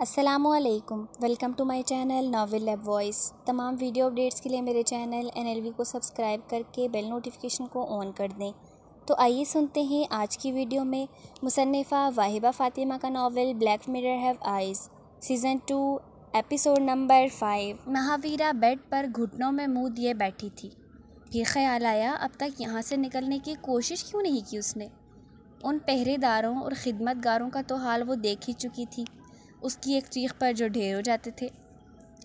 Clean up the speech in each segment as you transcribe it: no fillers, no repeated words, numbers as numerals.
अस्सलामुअलैकुम, welcome to my channel Novel Lab Voice. तमाम video updates के लिए मेरे चैनल NLV को सब्सक्राइब करके बेल नोटिफिकेशन को ऑन कर दें। तो आइए सुनते हैं आज की वीडियो में मुसन्निफ़ा वाहिबा फ़ातिमा का novel black mirror have eyes, season 2 episode number 5। Mahavira bed पर घुटनों में मुँह दिए बैठी थी। फिर ख्याल आया, अब तक यहाँ से निकलने की कोशिश क्यों नहीं की उसने। उन पहरेदारों और खिदमतगारों का तो हाल वो देख ही चुकी थी। उसकी एक चीख पर जो ढेर हो जाते थे।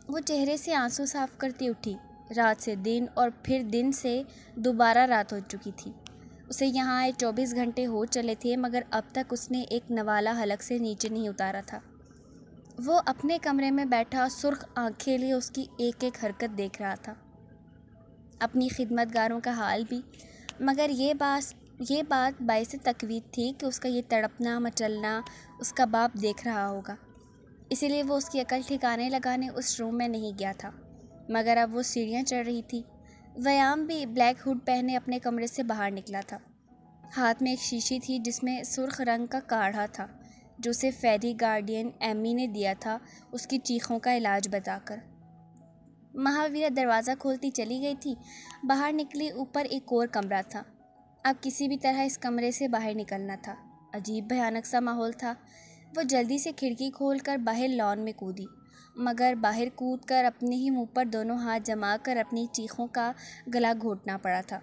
वो चेहरे से आंसू साफ करती उठी। रात से दिन और फिर दिन से दोबारा रात हो चुकी थी। उसे यहाँ आए 24 घंटे हो चले थे, मगर अब तक उसने एक नवाला हलक से नीचे नहीं उतारा था। वो अपने कमरे में बैठा सुर्ख आंखें लिए उसकी एक एक हरकत देख रहा था, अपनी खिदमतगारों का हाल भी। मगर ये बात बाइस तकवीद थी कि उसका ये तड़पना मचलना उसका बाप देख रहा होगा। इसीलिए वो उसकी अकल ठिकाने लगाने उस रूम में नहीं गया था। मगर अब वो सीढ़ियाँ चढ़ रही थी। वयाम भी ब्लैक हुड पहने अपने कमरे से बाहर निकला था। हाथ में एक शीशी थी जिसमें सुर्ख रंग का काढ़ा था, जो उसे फेरी गार्डियन एमी ने दिया था उसकी चीखों का इलाज बताकर। महावीरा दरवाज़ा खोलती चली गई थी। बाहर निकली, ऊपर एक और कमरा था। अब किसी भी तरह इस कमरे से बाहर निकलना था। अजीब भयानक सा माहौल था। वो जल्दी से खिड़की खोलकर बाहर लॉन में कूदी, मगर बाहर कूदकर अपने ही मुंह पर दोनों हाथ जमाकर अपनी चीखों का गला घोटना पड़ा था,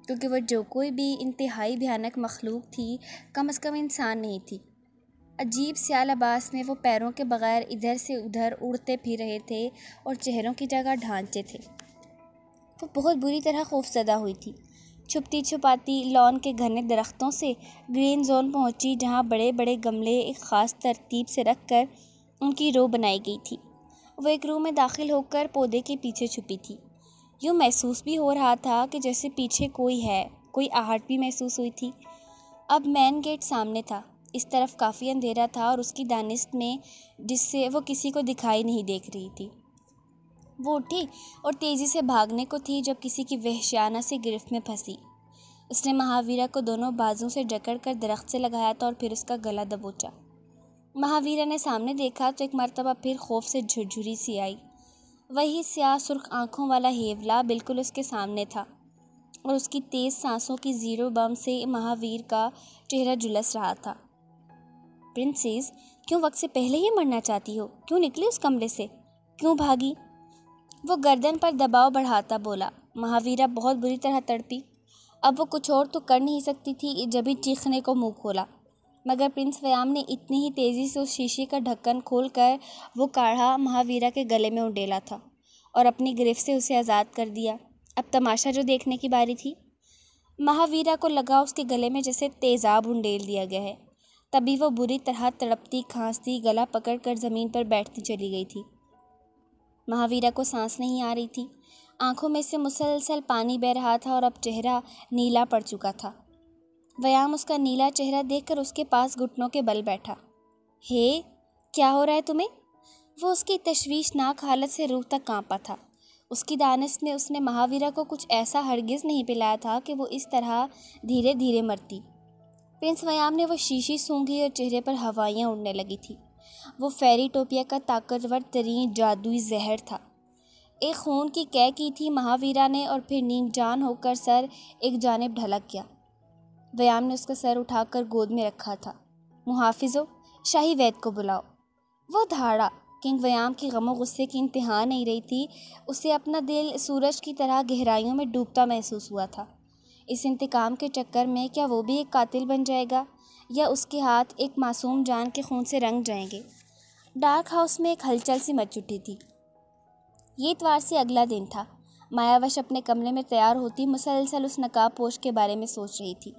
क्योंकि वह जो कोई भी इंतहाई भयानक मखलूक थी, कम से कम इंसान नहीं थी। अजीब स्या लिबास में वो पैरों के बगैर इधर से उधर उड़ते फिर रहे थे और चेहरों की जगह ढांचे थे। वो बहुत बुरी तरह खौफजदा हुई थी। छुपती छुपाती लॉन के घने दरख्तों से ग्रीन जोन पहुंची, जहां बड़े बड़े गमले एक ख़ास तरतीब से रखकर उनकी रो बनाई गई थी। वो एक रूम में दाखिल होकर पौधे के पीछे छुपी थी। यूँ महसूस भी हो रहा था कि जैसे पीछे कोई है। कोई आहट भी महसूस हुई थी। अब मेन गेट सामने था। इस तरफ काफ़ी अंधेरा था और उसकी दानिश में, जिससे वो किसी को दिखाई नहीं देख रही थी। वो उठी और तेज़ी से भागने को थी जब किसी की वहशियाना से गिरफ्त में फंसी। उसने महावीरा को दोनों बाजू से जकड़कर दरख्त से लगाया था और फिर उसका गला दबोचा। महावीरा ने सामने देखा तो एक मर्तबा फिर खौफ से झुरझुरी सी आई। वही स्याह सुर्ख आंखों वाला हेवला बिल्कुल उसके सामने था और उसकी तेज़ सांसों की जीरो बम से महावीर का चेहरा झुलस रहा था। प्रिंसेस, क्यों वक्त से पहले ही मरना चाहती हो? क्यों निकली उस कमरे से? क्यों भागी? वो गर्दन पर दबाव बढ़ाता बोला। महावीरा बहुत बुरी तरह तड़पी। अब वो कुछ और तो कर नहीं सकती थी, जब ही चीखने को मुंह खोला। मगर प्रिंस वयाम ने इतनी ही तेज़ी से उस शीशे का ढक्कन खोलकर वो काढ़ा महावीरा के गले में उंडेला था और अपनी गिरफ्त से उसे आज़ाद कर दिया। अब तमाशा जो देखने की बारी थी। महावीरा को लगा उसके गले में जैसे तेज़ाब उंडेल दिया गया है। तभी वो बुरी तरह तड़पती खांसती गला पकड़कर ज़मीन पर बैठती चली गई थी। महावीरा को सांस नहीं आ रही थी। आंखों में से मुसलसल पानी बह रहा था और अब चेहरा नीला पड़ चुका था। वयाम उसका नीला चेहरा देखकर उसके पास घुटनों के बल बैठा। हे, क्या हो रहा है तुम्हें? वो उसकी तशवीशनाक हालत से रूह तक कांपा था। उसकी दानिश में उसने महावीरा को कुछ ऐसा हरगिज़ नहीं पिलाया था कि वो इस तरह धीरे धीरे मरती। प्रिंस वयाम ने वो शीशी सूंघी और चेहरे पर हवाइयाँ उड़ने लगी थी। वो फेरी टोपिया का ताकतवर तरीन जादुई जहर था। एक खून की कै की थी महावीरा ने और फिर नींद जान होकर सर एक जानिब ढलक गया। वयाम ने उसका सर उठाकर गोद में रखा था। मुहाफिजो, शाही वैद को बुलाओ। वो धाड़ा। किंग वयाम की गमो गुस्से की इंतहा नहीं रही थी। उसे अपना दिल सूरज की तरह गहराइयों में डूबता महसूस हुआ था। इस इंतकाम के चक्कर में क्या वो भी एक कातिल बन जाएगा, या उसके हाथ एक मासूम जान के खून से रंग जाएंगे। डार्क हाउस में एक हलचल सी मच उठी थी। ये इतवार से अगला दिन था। मायावश अपने कमरे में तैयार होती मुसलसल उस नकाबपोश के बारे में सोच रही थी।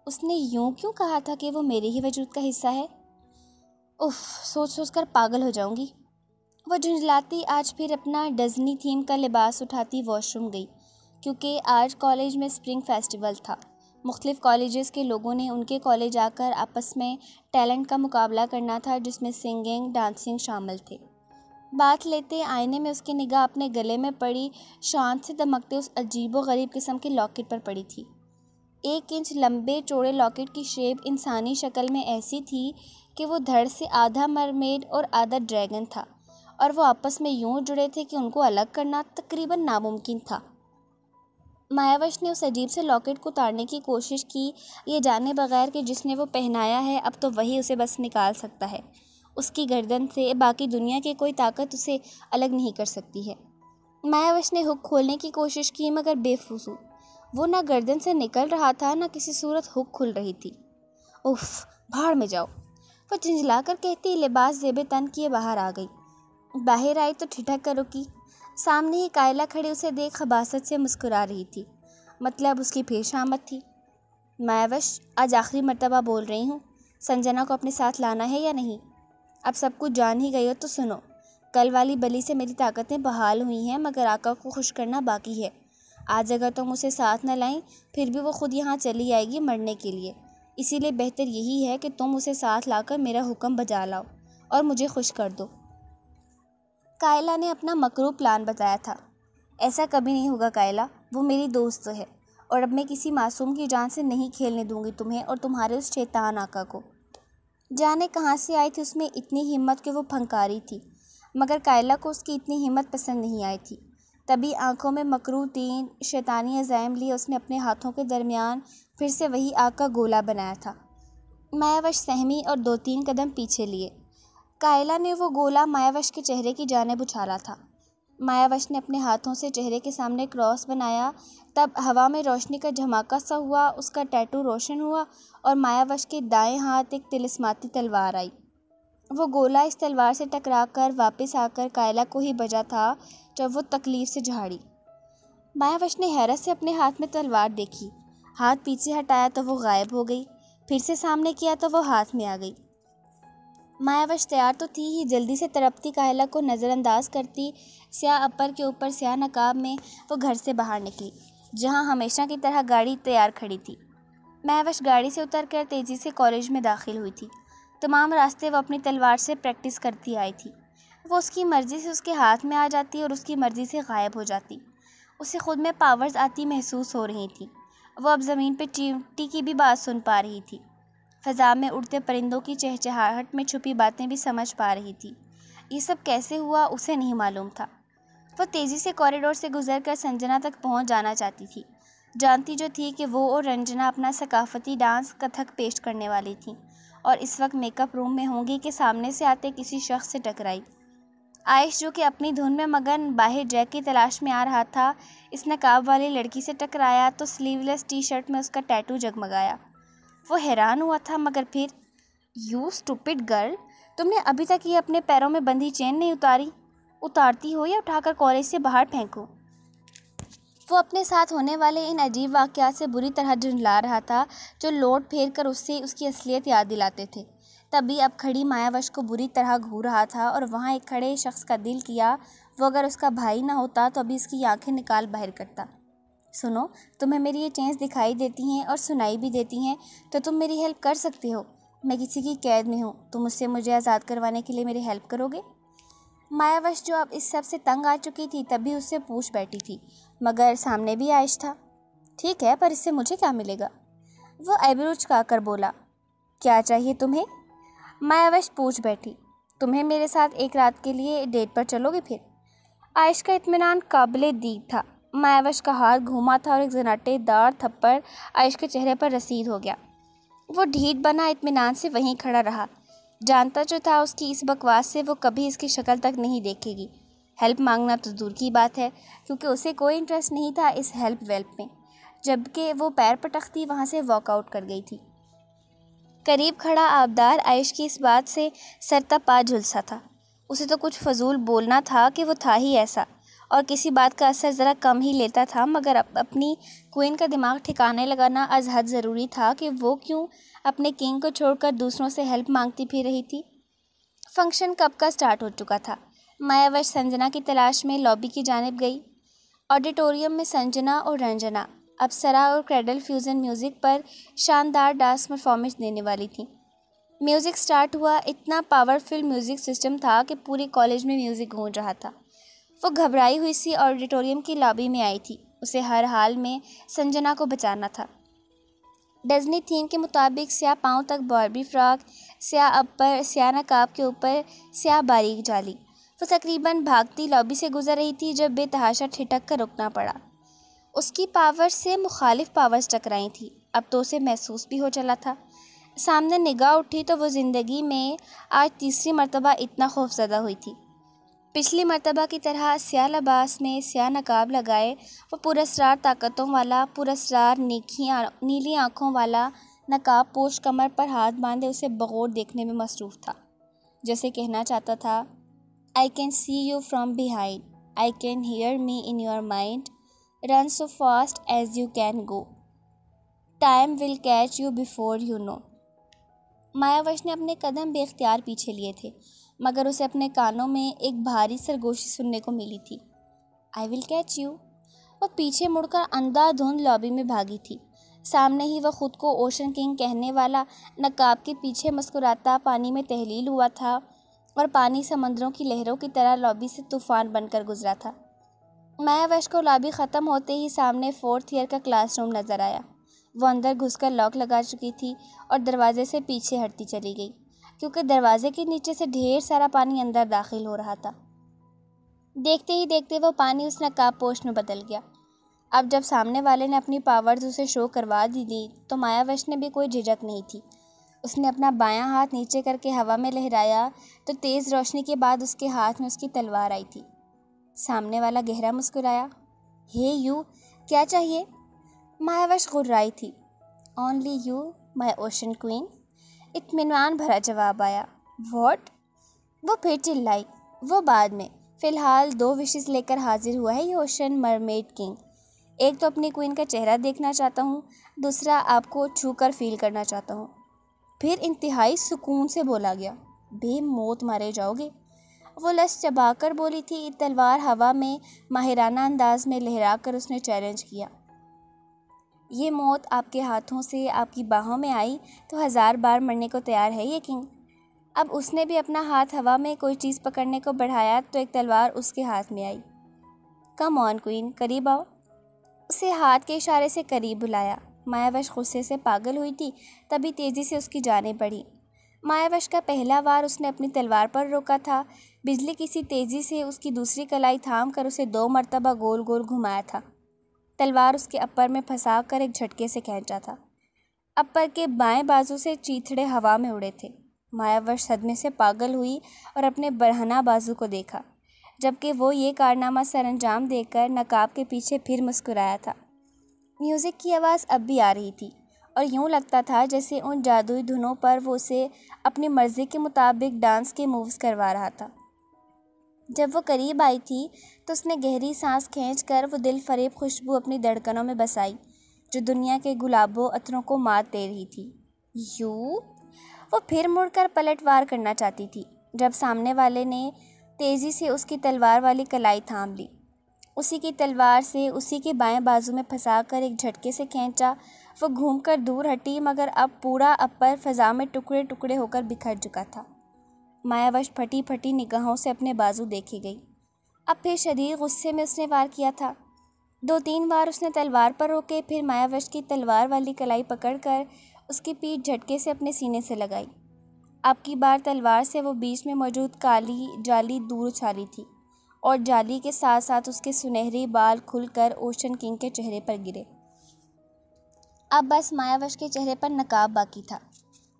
उसने यूं क्यों कहा था कि वो मेरे ही वजूद का हिस्सा है? उफ, सोच सोच कर पागल हो जाऊंगी। वो झुंझलाती आज फिर अपना डिज्नी थीम का लिबास उठाती वॉशरूम गई, क्योंकि आज कॉलेज में स्प्रिंग फेस्टिवल था। मुख्तलिफ़ कॉलेजेस के लोगों ने उनके कॉलेज आकर आपस में टैलेंट का मुकाबला करना था, जिसमें सिंगिंग डांसिंग शामिल थे। बात लेते आईने में उसकी निगाह अपने गले में पड़ी शांत से दमकते उस अजीबो गरीब किस्म के लॉकेट पर पड़ी थी। 1 इंच लंबे चौड़े लॉकेट की शेप इंसानी शक्ल में ऐसी थी कि वो धड़ से आधा मरमेड और आधा ड्रैगन था, और वो आपस में यूं जुड़े थे कि उनको अलग करना तकरीबन नामुमकिन था। मायावश ने उस अजीब से लॉकेट को उतारने की कोशिश की, ये जाने बगैर कि जिसने वो पहनाया है अब तो वही उसे बस निकाल सकता है। उसकी गर्दन से बाकी दुनिया की कोई ताकत उसे अलग नहीं कर सकती है। मायावश ने हुक खोलने की कोशिश की, मगर बेफुसूल। वो ना गर्दन से निकल रहा था, ना किसी सूरत हुक खुल रही थी। उफ, भाड़ में जाओ, वो चिंचिलाकर कहती लिबास जेबे तन किए बाहर आ गई। बाहर आई तो ठिठक कर रुकी। सामने ही कायला खड़ी उसे देख खबासत से मुस्कुरा रही थी, मतलब उसकी पेश आमद थी। मायावश, आज आखिरी मर्तबा बोल रही हूँ, संजना को अपने साथ लाना है या नहीं? अब सब कुछ जान ही गई हो तो सुनो, कल वाली बलि से मेरी ताकतें बहाल हुई हैं, मगर आका को खुश करना बाकी है। आज अगर तुम उसे साथ न लाएं, फिर भी वो खुद यहाँ चली आएगी मरने के लिए। इसीलिए बेहतर यही है कि तुम उसे साथ लाकर मेरा हुक्म बजा लाओ और मुझे खुश कर दो। कायला ने अपना मकरू प्लान बताया था। ऐसा कभी नहीं होगा कायला, वो मेरी दोस्त है, और अब मैं किसी मासूम की जान से नहीं खेलने दूंगी तुम्हें और तुम्हारे उस शैतान आका को। जाने कहाँ से आई थी उसमें इतनी हिम्मत कि वो फंकारी थी, मगर कायला को उसकी इतनी हिम्मत पसंद नहीं आई थी। तभी आंखों में मकरू तीन शैतानी अज़ाइम लिए उसने अपने हाथों के दरमियान फिर से वही आग का गोला बनाया था। मायावश सहमी और 2-3 कदम पीछे लिए। कायला ने वो गोला मायावश के चेहरे की जानिब उछाला था। मायावश ने अपने हाथों से चेहरे के सामने क्रॉस बनाया। तब हवा में रोशनी का झमाका सा हुआ, उसका टैटू रोशन हुआ और मायावश के दाएं हाथ एक तिलिस्माती तलवार आई। वो गोला इस तलवार से टकराकर वापस आकर कायला को ही बजा था, जब वो तकलीफ से झाड़ी। मायावश ने हैरत से अपने हाथ में तलवार देखी। हाथ पीछे हटाया तो वो गायब हो गई, फिर से सामने किया तो वो हाथ में आ गई। मायावश तैयार तो थी ही, जल्दी से तड़पती कायला को नज़रअंदाज करती स्याह अपर के ऊपर स्याह नकाब में वो घर से बाहर निकली, जहाँ हमेशा की तरह गाड़ी तैयार खड़ी थी। मायावश गाड़ी से उतरकर तेज़ी से कॉलेज में दाखिल हुई थी। तमाम रास्ते वो अपनी तलवार से प्रैक्टिस करती आई थी। वो उसकी मर्ज़ी से उसके हाथ में आ जाती और उसकी मर्ज़ी से गायब हो जाती। उसे खुद में पावर्स आती महसूस हो रही थी। वो अब ज़मीन पर चींटी की भी बात सुन पा रही थी। फ़ज़ा में उड़ते परिंदों की चहचहाहट में छुपी बातें भी समझ पा रही थी। ये सब कैसे हुआ उसे नहीं मालूम था। वो तेज़ी से कॉरिडोर से गुजरकर संजना तक पहुंच जाना चाहती थी। जानती जो थी कि वो और रंजना अपना सकाफ़ती डांस कथक पेश करने वाली थी और इस वक्त मेकअप रूम में होंगी कि सामने से आते किसी शख्स से टकराई। आयश, जो कि अपनी धुन में मगन बाहर जैक की तलाश में आ रहा था, इस नकाब वाली लड़की से टकराया तो स्लीवलेस टी-शर्ट में उसका टैटू जगमगाया। वो हैरान हुआ था, मगर फिर, यू स्टूपिड गर्ल, तुमने अभी तक ये अपने पैरों में बंधी चेन नहीं उतारी? उतारती हो या उठाकर कॉलेज से बाहर फेंको? वो अपने साथ होने वाले इन अजीब वाक़यात से बुरी तरह झुंझला रहा था, जो लौट फेर कर उससे उसकी असलियत याद दिलाते थे। तभी अब खड़ी मायावश को बुरी तरह घूर रहा था और वहाँ एक खड़े शख्स का दिल किया वो अगर उसका भाई ना होता तो अभी इसकी आंखें निकाल बाहर करता। सुनो, तुम्हें मेरी ये चेन्स दिखाई देती हैं और सुनाई भी देती हैं, तो तुम मेरी हेल्प कर सकते हो। मैं किसी की कैद में हूँ, तुम मुझसे मुझे आज़ाद करवाने के लिए मेरी हेल्प करोगे? मायावश, जो अब इस सब से तंग आ चुकी थी, तभी उससे पूछ बैठी थी, मगर सामने भी आयश था। ठीक है, पर इससे मुझे क्या मिलेगा? वो आईब्रो चुकाकर बोला। क्या चाहिए तुम्हें? मायावश पूछ बैठी। तुम्हें मेरे साथ एक रात के लिए डेट पर चलोगे फिर? आयश का इत्मीनान काबिले दीद था। मायावश का हाथ घूमा था और एक जनाटेदार थप्पड़ आयश के चेहरे पर रसीद हो गया। वो ढीठ बना इत्मीनान से वहीं खड़ा रहा। जानता जो था उसकी इस बकवास से वो कभी इसकी शक्ल तक नहीं देखेगी। हेल्प मांगना तो दूर की बात है, क्योंकि उसे कोई इंटरेस्ट नहीं था इस हेल्प वेल्प में। जबकि वो पैर पटकती वहाँ से वॉकआउट कर गई थी। करीब खड़ा आबदार आयश की इस बात से सरतपा झुलसा था। उसे तो कुछ फजूल बोलना था कि वो था ही ऐसा, और किसी बात का असर ज़रा कम ही लेता था, मगर अपनी क्वीन का दिमाग ठिकाने लगाना अज़ हद ज़रूरी था कि वो क्यों अपने किंग को छोड़कर दूसरों से हेल्प मांगती फिर रही थी। फंक्शन कब का स्टार्ट हो चुका था। मायावश संजना की तलाश में लॉबी की जानिब गई। ऑडिटोरियम में संजना और रंजना अप्सरा और क्रेडल फ्यूज़न म्यूज़िक पर शानदार डांस परफॉर्मेंस देने वाली थी। म्यूज़िक स्टार्ट हुआ। इतना पावरफुल म्यूज़िक सिस्टम था कि पूरे कॉलेज में म्यूज़िक गूंज रहा था। वो घबराई हुई सी ऑडिटोरियम की लॉबी में आई थी। उसे हर हाल में संजना को बचाना था। डिज़नी थीम के मुताबिक स्याह पाँव तक बारबी फ्रॉक, स्याह अपर, स्याह नकाब के ऊपर स्याह बारीक जाली। वो तकरीबन भागती लॉबी से गुजर रही थी जब बेतहाशा ठिठक कर रुकना पड़ा। उसकी पावर से मुखालिफ पावर्स टकराई थी। अब तो उसे महसूस भी हो चला था। सामने निगाह उठी तो वो ज़िंदगी में आज तीसरी मर्तबा इतना खौफज़दा हुई थी। पिछली मर्तबा की तरह स्याह लिबास में स्याह नकाब लगाए वो पुरस्रार ताकतों वाला, पुरस्रार नीली आँखों वाला नकाब पोश कमर पर हाथ बांधे उसे बगौर देखने में मसरूफ़ था। जैसे कहना चाहता था, I can see you from behind, I can hear me in your mind, run so fast as you can go, time will catch you before you know. मायावश ने अपने कदम बेख्तियार पीछे लिए थे, मगर उसे अपने कानों में एक भारी सरगोशी सुनने को मिली थी। I will catch you. वह पीछे मुड़कर अंधाधुंध लॉबी में भागी थी। सामने ही वह खुद को ओशन किंग कहने वाला नकाब के पीछे मुस्कुराता पानी में तहलील हुआ था और पानी समंदरों की लहरों की तरह लॉबी से तूफान बनकर गुजरा था। मायावश को लॉबी ख़त्म होते ही सामने 4th ईयर का क्लासरूम नज़र आया। वो अंदर घुसकर लॉक लगा चुकी थी और दरवाजे से पीछे हटती चली गई, क्योंकि दरवाजे के नीचे से ढेर सारा पानी अंदर दाखिल हो रहा था। देखते ही देखते वो पानी उस नकाब पोश में बदल गया। अब जब सामने वाले ने अपनी पावर्स उसे शो करवा दी थी तो मायावश ने भी कोई झिझक नहीं थी। उसने अपना बायां हाथ नीचे करके हवा में लहराया तो तेज़ रोशनी के बाद उसके हाथ में उसकी तलवार आई थी। सामने वाला गहरा मुस्कुराया। हे यू, क्या चाहिए? मायावश घुर्राई थी। Only you my ocean queen, इत्मीनान भरा जवाब आया। व्हाट? वो फिर चिल्लाई। वो बाद में, फ़िलहाल 2 विशेस लेकर हाजिर हुआ है ये ओशन मरमेड किंग। एक तो अपनी क्वीन का चेहरा देखना चाहता हूँ, दूसरा आपको छू कर फील करना चाहता हूँ। फिर इंतहाई सुकून से बोला गया। बेमौत मारे जाओगे। वो लश चबाकर बोली थी। तलवार हवा में माहिराना अंदाज में लहरा कर उसने चैलेंज किया। ये मौत आपके हाथों से आपकी बाहों में आई तो 1000 बार मरने को तैयार है ये किंग। अब उसने भी अपना हाथ हवा में कोई चीज़ पकड़ने को बढ़ाया तो एक तलवार उसके हाथ में आई। कम ऑन क्वीन, करीब आओ। उसे हाथ के इशारे से करीब बुलाया। मायावश गुस्से से पागल हुई थी, तभी तेज़ी से उसकी जानें बढ़ी। मायावश का पहला वार उसने अपनी तलवार पर रोका था। बिजली किसी तेज़ी से उसकी दूसरी कलाई थाम कर उसे 2 मरतबा गोल गोल घुमाया था। तलवार उसके अपर में फंसा कर एक झटके से खींचा था। अपर के बाएं बाजू से चीथड़े हवा में उड़े थे। मायावश सदमे से पागल हुई और अपने बरहना बाजू को देखा, जबकि वो ये कारनामा सरअंजाम देकर नकाब के पीछे फिर मुस्कुराया था। म्यूज़िक की आवाज़ अब भी आ रही थी और यूँ लगता था जैसे उन जादुई धुनों पर वो उसे अपनी मर्ज़ी के मुताबिक डांस के मूव्स करवा रहा था। जब वो करीब आई थी तो उसने गहरी सांस खींचकर वो दिल फरेब खुशबू अपनी धड़कनों में बसाई जो दुनिया के गुलाबों अतरों को मात दे रही थी। यू। वो फिर मुड़कर पलटवार करना चाहती थी जब सामने वाले ने तेज़ी से उसकी तलवार वाली कलाई थाम ली। उसी की तलवार से उसी के बाएं बाजू में फंसाकर एक झटके से खींचा। वो घूमकर दूर हटी, मगर अब पूरा अपर फ़ज़ा में टुकड़े टुकड़े होकर बिखर चुका था। मायावश फटी फटी निगाहों से अपने बाजू देखे गई। अब फिर शदीद गुस्से में उसने वार किया था। 2-3 बार उसने तलवार पर रोके, फिर मायावश की तलवार वाली कलाई पकड़कर उसकी पीठ झटके से अपने सीने से लगाई। अब की बार तलवार से वो बीच में मौजूद काली जाली दूर उछाली थी और जाली के साथ साथ उसके सुनहरे बाल खुलकर ओशन किंग के चेहरे पर गिरे। अब बस मायावश के चेहरे पर नकाब बाकी था।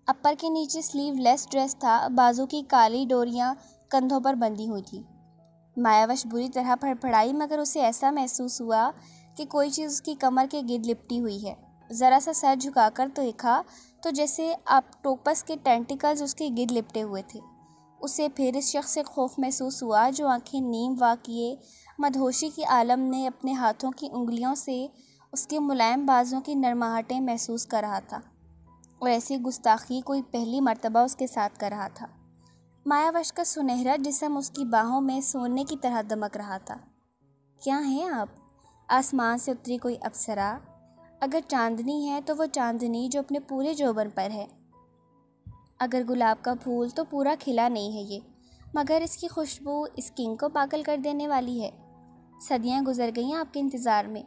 अपर के नीचे स्लीवलेस ड्रेस था। बाजू की काली डोरियां कंधों पर बंधी हुई थी। मायावश बुरी तरह फड़फड़ाई, मगर उसे ऐसा महसूस हुआ कि कोई चीज़ उसकी कमर के गिर्द लिपटी हुई है। ज़रा सा सर झुकाकर तो देखा तो जैसे ऑक्टोपस के टेंटिकल्स उसके गिर्द लिपटे हुए थे। उसे फिर इस शख्स से खौफ महसूस हुआ जो आंखें नीम वाक़िए मदहोशी की आलम ने अपने हाथों की उंगलियों से उसके मुलायम बाजों की नरमाहटें महसूस कर रहा था और ऐसी गुस्ताखी कोई पहली मर्तबा उसके साथ कर रहा था। मायावश का सुनहरा जिस्म उसकी बाहों में सोने की तरह दमक रहा था। क्या हैं आप? आसमान से उतरी कोई अप्सरा? अगर चांदनी है तो वो चांदनी जो अपने पूरे जोबन पर है। अगर गुलाब का फूल तो पूरा खिला नहीं है ये, मगर इसकी खुशबू इस किंग को पागल कर देने वाली है। सदियां गुजर गईं आपके इंतज़ार में,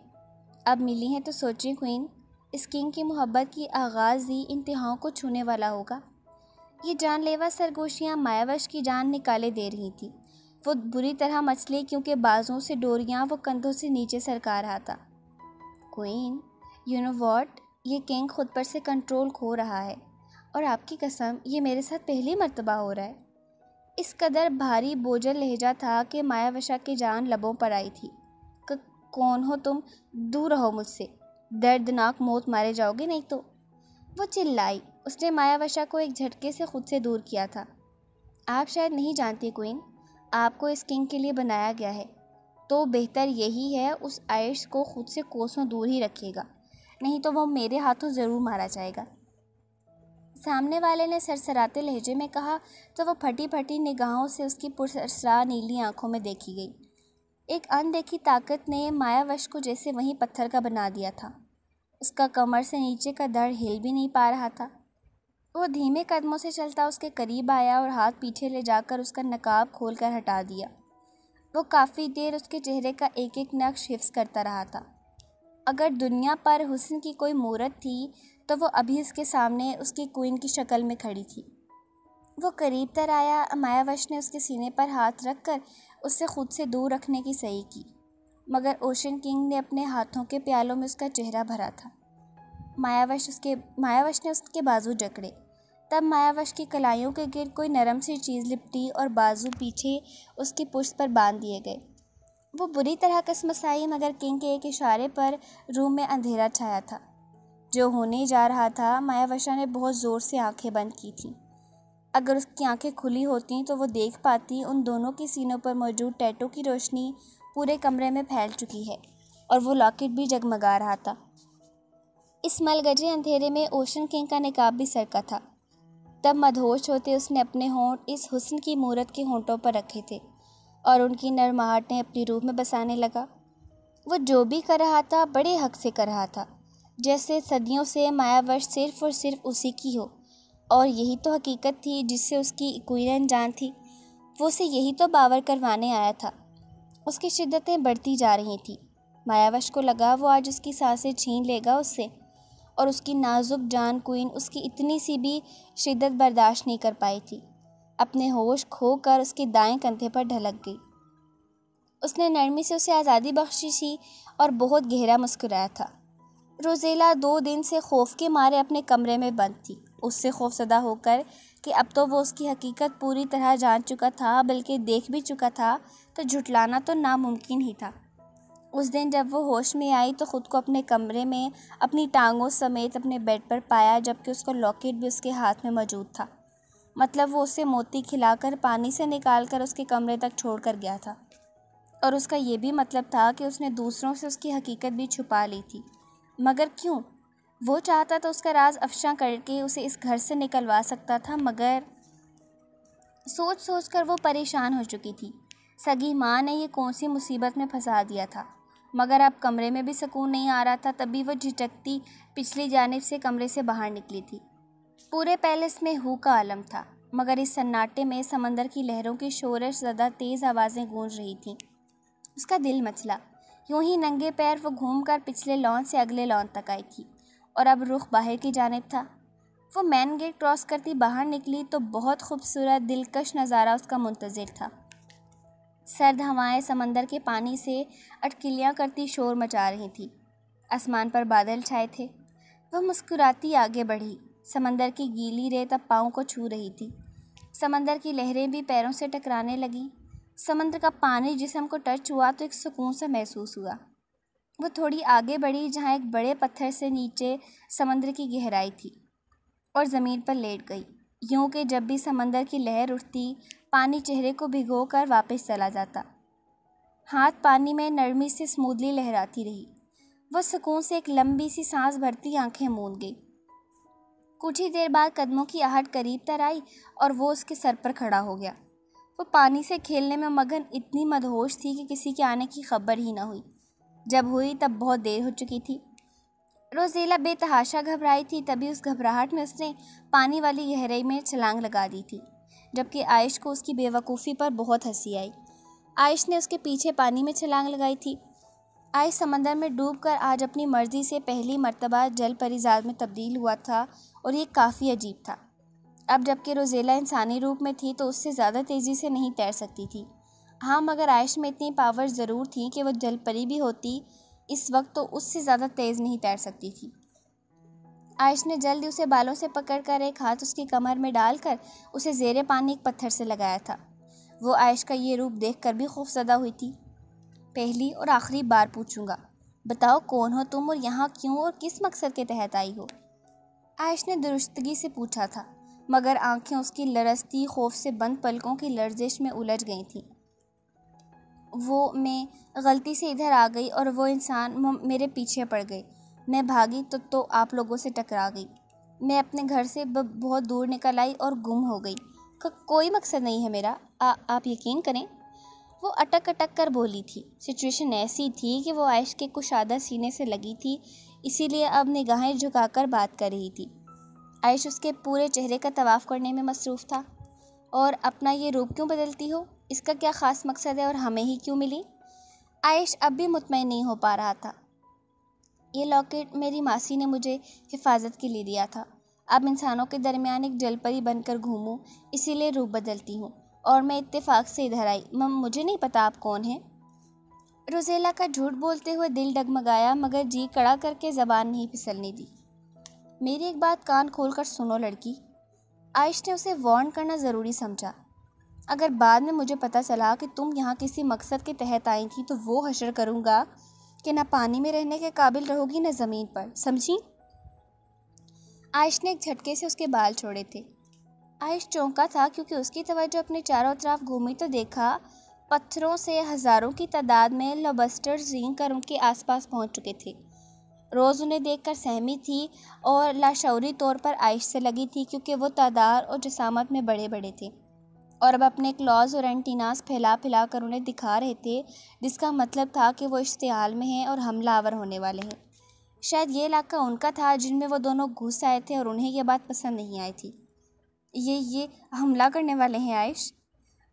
अब मिली हैं तो सोचिए क्वीन, इस किंग की मोहब्बत की आगाज़ ही इंतहाओं को छूने वाला होगा। ये जानलेवा सरगोशियाँ मायावश की जान निकाले दे रही थी। वो बुरी तरह मचली क्योंकि बाजुओं से डोरियाँ वो कंधों से नीचे सरका रहा था। क्वीन, यू नो व्हाट, ये किंग खुद पर से कंट्रोल खो रहा है और आपकी कसम ये मेरे साथ पहली मर्तबा हो रहा है। इस कदर भारी बोझल लहजा था कि मायावशा की जान लबों पर आई थी। कौन हो तुम? दूर रहो मुझसे, दर्दनाक मौत मारे जाओगे नहीं तो। वो चिल्लाई। उसने मायावशा को एक झटके से खुद से दूर किया था। आप शायद नहीं जानती क्वीन, आपको इस किंग के लिए बनाया गया है, तो बेहतर यही है उस आयश को खुद से कोसों दूर ही रखिएगा, नहीं तो वो मेरे हाथों ज़रूर मारा जाएगा। सामने वाले ने सरसराते लहजे में कहा तो वो फटी फटी निगाहों से उसकी पुरसरार नीली आंखों में देखी गई। एक अनदेखी ताकत ने मायावश को जैसे वहीं पत्थर का बना दिया था। उसका कमर से नीचे का धड़ हिल भी नहीं पा रहा था। वो धीमे कदमों से चलता उसके करीब आया और हाथ पीछे ले जाकर उसका नकाब खोलकर हटा दिया। वो काफ़ी देर उसके चेहरे का एक एक नक्श हिफ्स करता रहा था। अगर दुनिया पर हुस्न की कोई मूरत थी तो वो अभी उसके सामने उसकी क्वीन की शक्ल में खड़ी थी। वो करीब तर आया। मायावश ने उसके सीने पर हाथ रखकर उससे खुद से दूर रखने की सही की, मगर ओशन किंग ने अपने हाथों के प्यालों में उसका चेहरा भरा था। मायावश ने उसके बाजू जकड़े। तब मायावश की कलाइयों के गिर्द कोई नरम सी चीज़ लिपटी और बाजू पीछे उसकी पुश्त पर बांध दिए गए। वो बुरी तरह कसमसाई, मगर किंग के एक इशारे पर रूम में अंधेरा छाया था। जो होने जा रहा था, मायावशा ने बहुत ज़ोर से आंखें बंद की थीं। अगर उसकी आंखें खुली होती तो वो देख पाती उन दोनों के सीनों पर मौजूद टैटू की रोशनी पूरे कमरे में फैल चुकी है और वो लॉकेट भी जगमगा रहा था। इस मलगजे अंधेरे में ओशन किंग का निकाब भी सरका था। तब मदहोश होते उसने अपने होंठ इस हुस्न की मूरत के होंठों पर रखे थे और उनकी नरमाहट ने अपनी रूह में बसाने लगा। वो जो भी कर रहा था बड़े हक से कर रहा था, जैसे सदियों से मायावश सिर्फ और सिर्फ उसी की हो, और यही तो हकीकत थी जिससे उसकी क्वीन अनजान थी। वो उसे यही तो बावर करवाने आया था। उसकी शिद्दतें बढ़ती जा रही थीं। मायावश को लगा वो आज उसकी सांसें छीन लेगा उससे, और उसकी नाजुक जान क्वीन उसकी इतनी सी भी शिद्दत बर्दाश्त नहीं कर पाई थी। अपने होश खोकर उसके दाएं कंधे पर ढलक गई। उसने नरमी से उसे आज़ादी बख्शी थी और बहुत गहरा मुस्कुराया था। रोज़ेला 2 दिन से खौफ के मारे अपने कमरे में बंद थी, उससे खौफज़दा होकर कि अब तो वो उसकी हकीकत पूरी तरह जान चुका था, बल्कि देख भी चुका था, तो झुटलाना तो नामुमकिन ही था। उस दिन जब वो होश में आई तो ख़ुद को अपने कमरे में अपनी टांगों समेत अपने बेड पर पाया, जबकि उसका लॉकेट भी उसके हाथ में मौजूद था। मतलब वो उसे मोती खिलाकर पानी से निकालकर उसके कमरे तक छोड़ कर गया था, और उसका ये भी मतलब था कि उसने दूसरों से उसकी हकीकत भी छुपा ली थी। मगर क्यों? वो चाहता तो उसका राज अफशा करके उसे इस घर से निकलवा सकता था, मगर सोच सोच कर वो परेशान हो चुकी थी। सगी माँ ने ये कौन सी मुसीबत में फंसा दिया था। मगर अब कमरे में भी सुकून नहीं आ रहा था। तभी वो झिझकती पिछली जानिब से कमरे से बाहर निकली थी। पूरे पैलेस में हू का आलम था, मगर इस सन्नाटे में समंदर की लहरों की शोरश ज़्यादा तेज़ आवाज़ें गूंज रही थीं। उसका दिल मचला। यूं ही नंगे पैर वो घूमकर पिछले लॉन से अगले लॉन तक आई थी और अब रुख बाहर की जानिब था। वो मेन गेट क्रॉस करती बाहर निकली तो बहुत खूबसूरत दिलकश नज़ारा उसका मुंतज़िर था। सर्द हवाएं समंदर के पानी से अटकिलियाँ करती शोर मचा रही थी। आसमान पर बादल छाए थे। वह मुस्कुराती आगे बढ़ी। समंदर की गीली रेत अब पाँव को छू रही थी। समंदर की लहरें भी पैरों से टकराने लगीं। समंदर का पानी जिस्म को टच हुआ तो एक सुकून सा महसूस हुआ। वो थोड़ी आगे बढ़ी जहाँ एक बड़े पत्थर से नीचे समंदर की गहराई थी और ज़मीन पर लेट गई। यूँ कि जब भी समंदर की लहर उठती, पानी चेहरे को भिगोकर वापस चला जाता। हाथ पानी में नरमी से स्मूथली लहराती रही। वह सुकून से एक लंबी सी सांस भरती आंखें मूंद गई। कुछ ही देर बाद कदमों की आहट करीब तर आई और वो उसके सर पर खड़ा हो गया। वो पानी से खेलने में मगन इतनी मदहोश थी कि किसी के आने की खबर ही न हुई। जब हुई तब बहुत देर हो चुकी थी। रोज़ेला बेतहाशा घबराई थी। तभी उस घबराहट में उसने पानी वाली गहराई में छलांग लगा दी थी, जबकि आयश को उसकी बेवकूफ़ी पर बहुत हंसी आई। आयश ने उसके पीछे पानी में छलांग लगाई थी। आइस समंदर में डूबकर आज अपनी मर्ज़ी से पहली मर्तबा जल परिज़ाद में तब्दील हुआ था और ये काफ़ी अजीब था। अब जबकि रोज़ेला इंसानी रूप में थी तो उससे ज़्यादा तेज़ी से नहीं तैर सकती थी। हाँ, मगर आइश में इतनी पावर ज़रूर थी कि वो जल परी भी होती इस वक्त तो उससे ज़्यादा तेज़ नहीं तैर सकती थी। आइश ने जल्दी उसे बालों से पकड़कर एक हाथ उसकी कमर में डालकर उसे ज़ेरे पानी एक पत्थर से लगाया था। वो आइश का ये रूप देखकर भी खौफज़दा हुई थी। पहली और आखिरी बार पूछूंगा, बताओ कौन हो तुम और यहाँ क्यों और किस मकसद के तहत आई हो? आइश ने दुरुस्तगी से पूछा था, मगर आंखें उसकी लरसती खौफ से बंद पलकों की लर्जिश में उलझ गई थीं। वो मैं गलती से इधर आ गई और वो इंसान मेरे पीछे पड़ गए। मैं भागी तो आप लोगों से टकरा गई। मैं अपने घर से बहुत दूर निकल आई और गुम हो गई। कोई मकसद नहीं है मेरा, आप यकीन करें। वो अटक अटक कर बोली थी। सिचुएशन ऐसी थी कि वो आइश के कुशादा सीने से लगी थी, इसीलिए अब निगाहें झुकाकर बात कर रही थी। आइश उसके पूरे चेहरे का तवाफ़ करने में मसरूफ़ था। और अपना ये रूप क्यों बदलती हो? इसका क्या ख़ास मकसद है और हमें ही क्यों मिली? आइश अब भी मुतमईन नहीं हो पा रहा था। ये लॉकेट मेरी मासी ने मुझे हिफाजत के लिए दिया था। अब इंसानों के दरमियान एक जलपरी बनकर घूमूं, इसीलिए रूप बदलती हूँ और मैं इत्तेफाक से इधर आई। मुझे नहीं पता आप कौन हैं। रोज़ेला का झूठ बोलते हुए दिल डगमगाया, मगर जी कड़ा करके ज़बान नहीं फिसलने दी। मेरी एक बात कान खोलकर सुनो लड़की। आइश ने उसे वार्न करना ज़रूरी समझा। अगर बाद में मुझे पता चला कि तुम यहाँ किसी मकसद के तहत आई थी तो वो हशर करूँगा कि न पानी में रहने के काबिल रहोगी न ज़मीन पर, समझी? आइश ने एक झटके से उसके बाल छोड़े थे। आइश चौंका था क्योंकि उसकी तवज्जो अपने चारों तरफ घूमी तो देखा पत्थरों से हज़ारों की तादाद में लॉबस्टर्स रेंग कर उनके आसपास पहुंच चुके थे। रोज़ उन्हें देखकर सहमी थी और लाशऊरी तौर पर आइश से लगी थी क्योंकि वो तादाद और जसामत में बड़े बड़े थे और अब अपने क्लॉज और एंटीनास फैला फैला कर उन्हें दिखा रहे थे, जिसका मतलब था कि वो इश्तियाल में हैं और हमलावर होने वाले हैं। शायद ये इलाका उनका था जिनमें वो दोनों घुस आए थे और उन्हें यह बात पसंद नहीं आई थी। ये हमला करने वाले हैं आइश?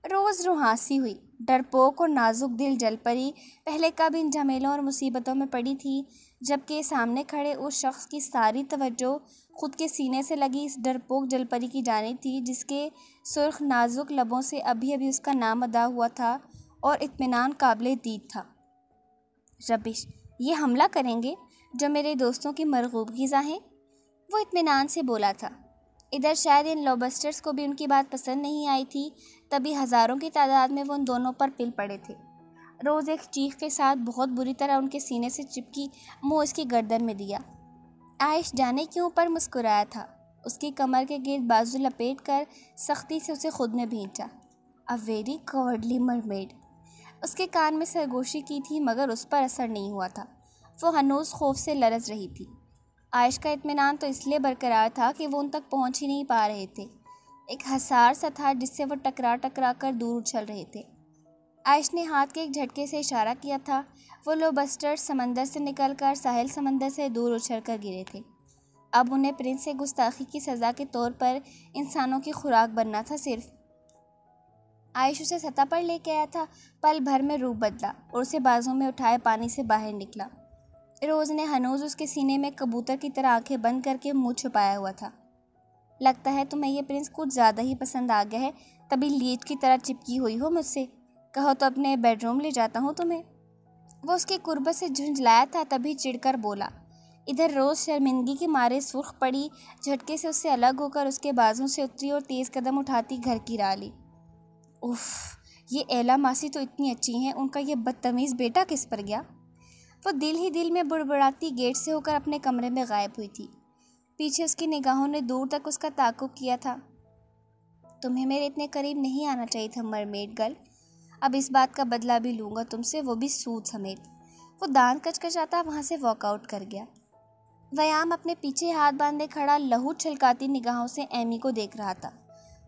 रोज़ रुहासी हुई। डरपोक और नाजुक दिल जलपरी पहले कब इन झमेलों और मुसीबतों में पड़ी थी, जबकि सामने खड़े उस शख्स की सारी तवज्जो खुद के सीने से लगी इस डरपोक जलपरी की जानिब थी, जिसके सुर्ख नाजुक लबों से अभी अभी उसका नाम अदा हुआ था और इत्मीनान काबिल दीद था। रबिश, ये हमला करेंगे जो मेरे दोस्तों की मरगूब ग़िज़ा हैं? वो इत्मीनान से बोला था। इधर शायद इन लॉबस्टर्स को भी उनकी बात पसंद नहीं आई थी, तभी हज़ारों की तादाद में वो उन दोनों पर पिल पड़े थे। रोज़ एक चीख के साथ बहुत बुरी तरह उनके सीने से चिपकी मुँह इसकी गर्दन में दिया। आइश जाने क्यों पर मुस्कुराया था। उसकी कमर के गिर्द बाजू लपेट कर सख्ती से उसे खुद में भींचा। A very cowardly mermaid. उसके कान में सरगोशी की थी, मगर उस पर असर नहीं हुआ था। वो हनूज़ खौफ से लरज़ रही थी। आइश का इत्मीनान तो इसलिए बरकरार था कि वो उन तक पहुंच ही नहीं पा रहे थे। एक हसार सा था जिससे वो टकरा टकरा कर दूर उछल रहे थे। आइश ने हाथ के एक झटके से इशारा किया था। वो लोबस्टर्स समंदर से निकलकर साहिल समंदर से दूर उछल कर गिरे थे। अब उन्हें प्रिंस से गुस्ताखी की सज़ा के तौर पर इंसानों की खुराक बनना था सिर्फ। आइश उसे सतह पर लेके आया था। पल भर में रूप बदला और उसे बाजू में उठाए पानी से बाहर निकला। रोज़ ने हनूज़ उसके सीने में कबूतर की तरह आंखें बंद करके मुंह छुपाया हुआ था। लगता है तुम्हें यह प्रिंस कुछ ज़्यादा ही पसंद आ गया है, तभी लीच की तरह चिपकी हुई हो मुझसे। कहो तो अपने बेडरूम ले जाता हूँ तुम्हें। वो उसकी कुर्बत से झुंझलाया था, तभी चिढ़कर बोला। इधर रोज़ शर्मिंदगी के मारे सुर्ख पड़ी, झटके से उससे अलग होकर उसके बाजू से उतरी और तेज़ कदम उठाती घर की राह ली। उफ़, ये एला मासी तो इतनी अच्छी हैं, उनका ये बदतमीज़ बेटा किस पर गया? वो दिल ही दिल में बुड़बुड़ाती गेट से होकर अपने कमरे में गायब हुई थी। पीछे उसकी निगाहों ने दूर तक उसका ताक़ुब किया था। तुम्हें मेरे इतने करीब नहीं आना चाहिए था मरमेड गर्ल। अब इस बात का बदला भी लूँगा तुमसे, वो भी सूद समेत। वो दांत कचकचाता वहाँ से वॉकआउट कर गया। वयाम अपने पीछे हाथ बांधे खड़ा लहू छलकाती निगाहों से एमी को देख रहा था,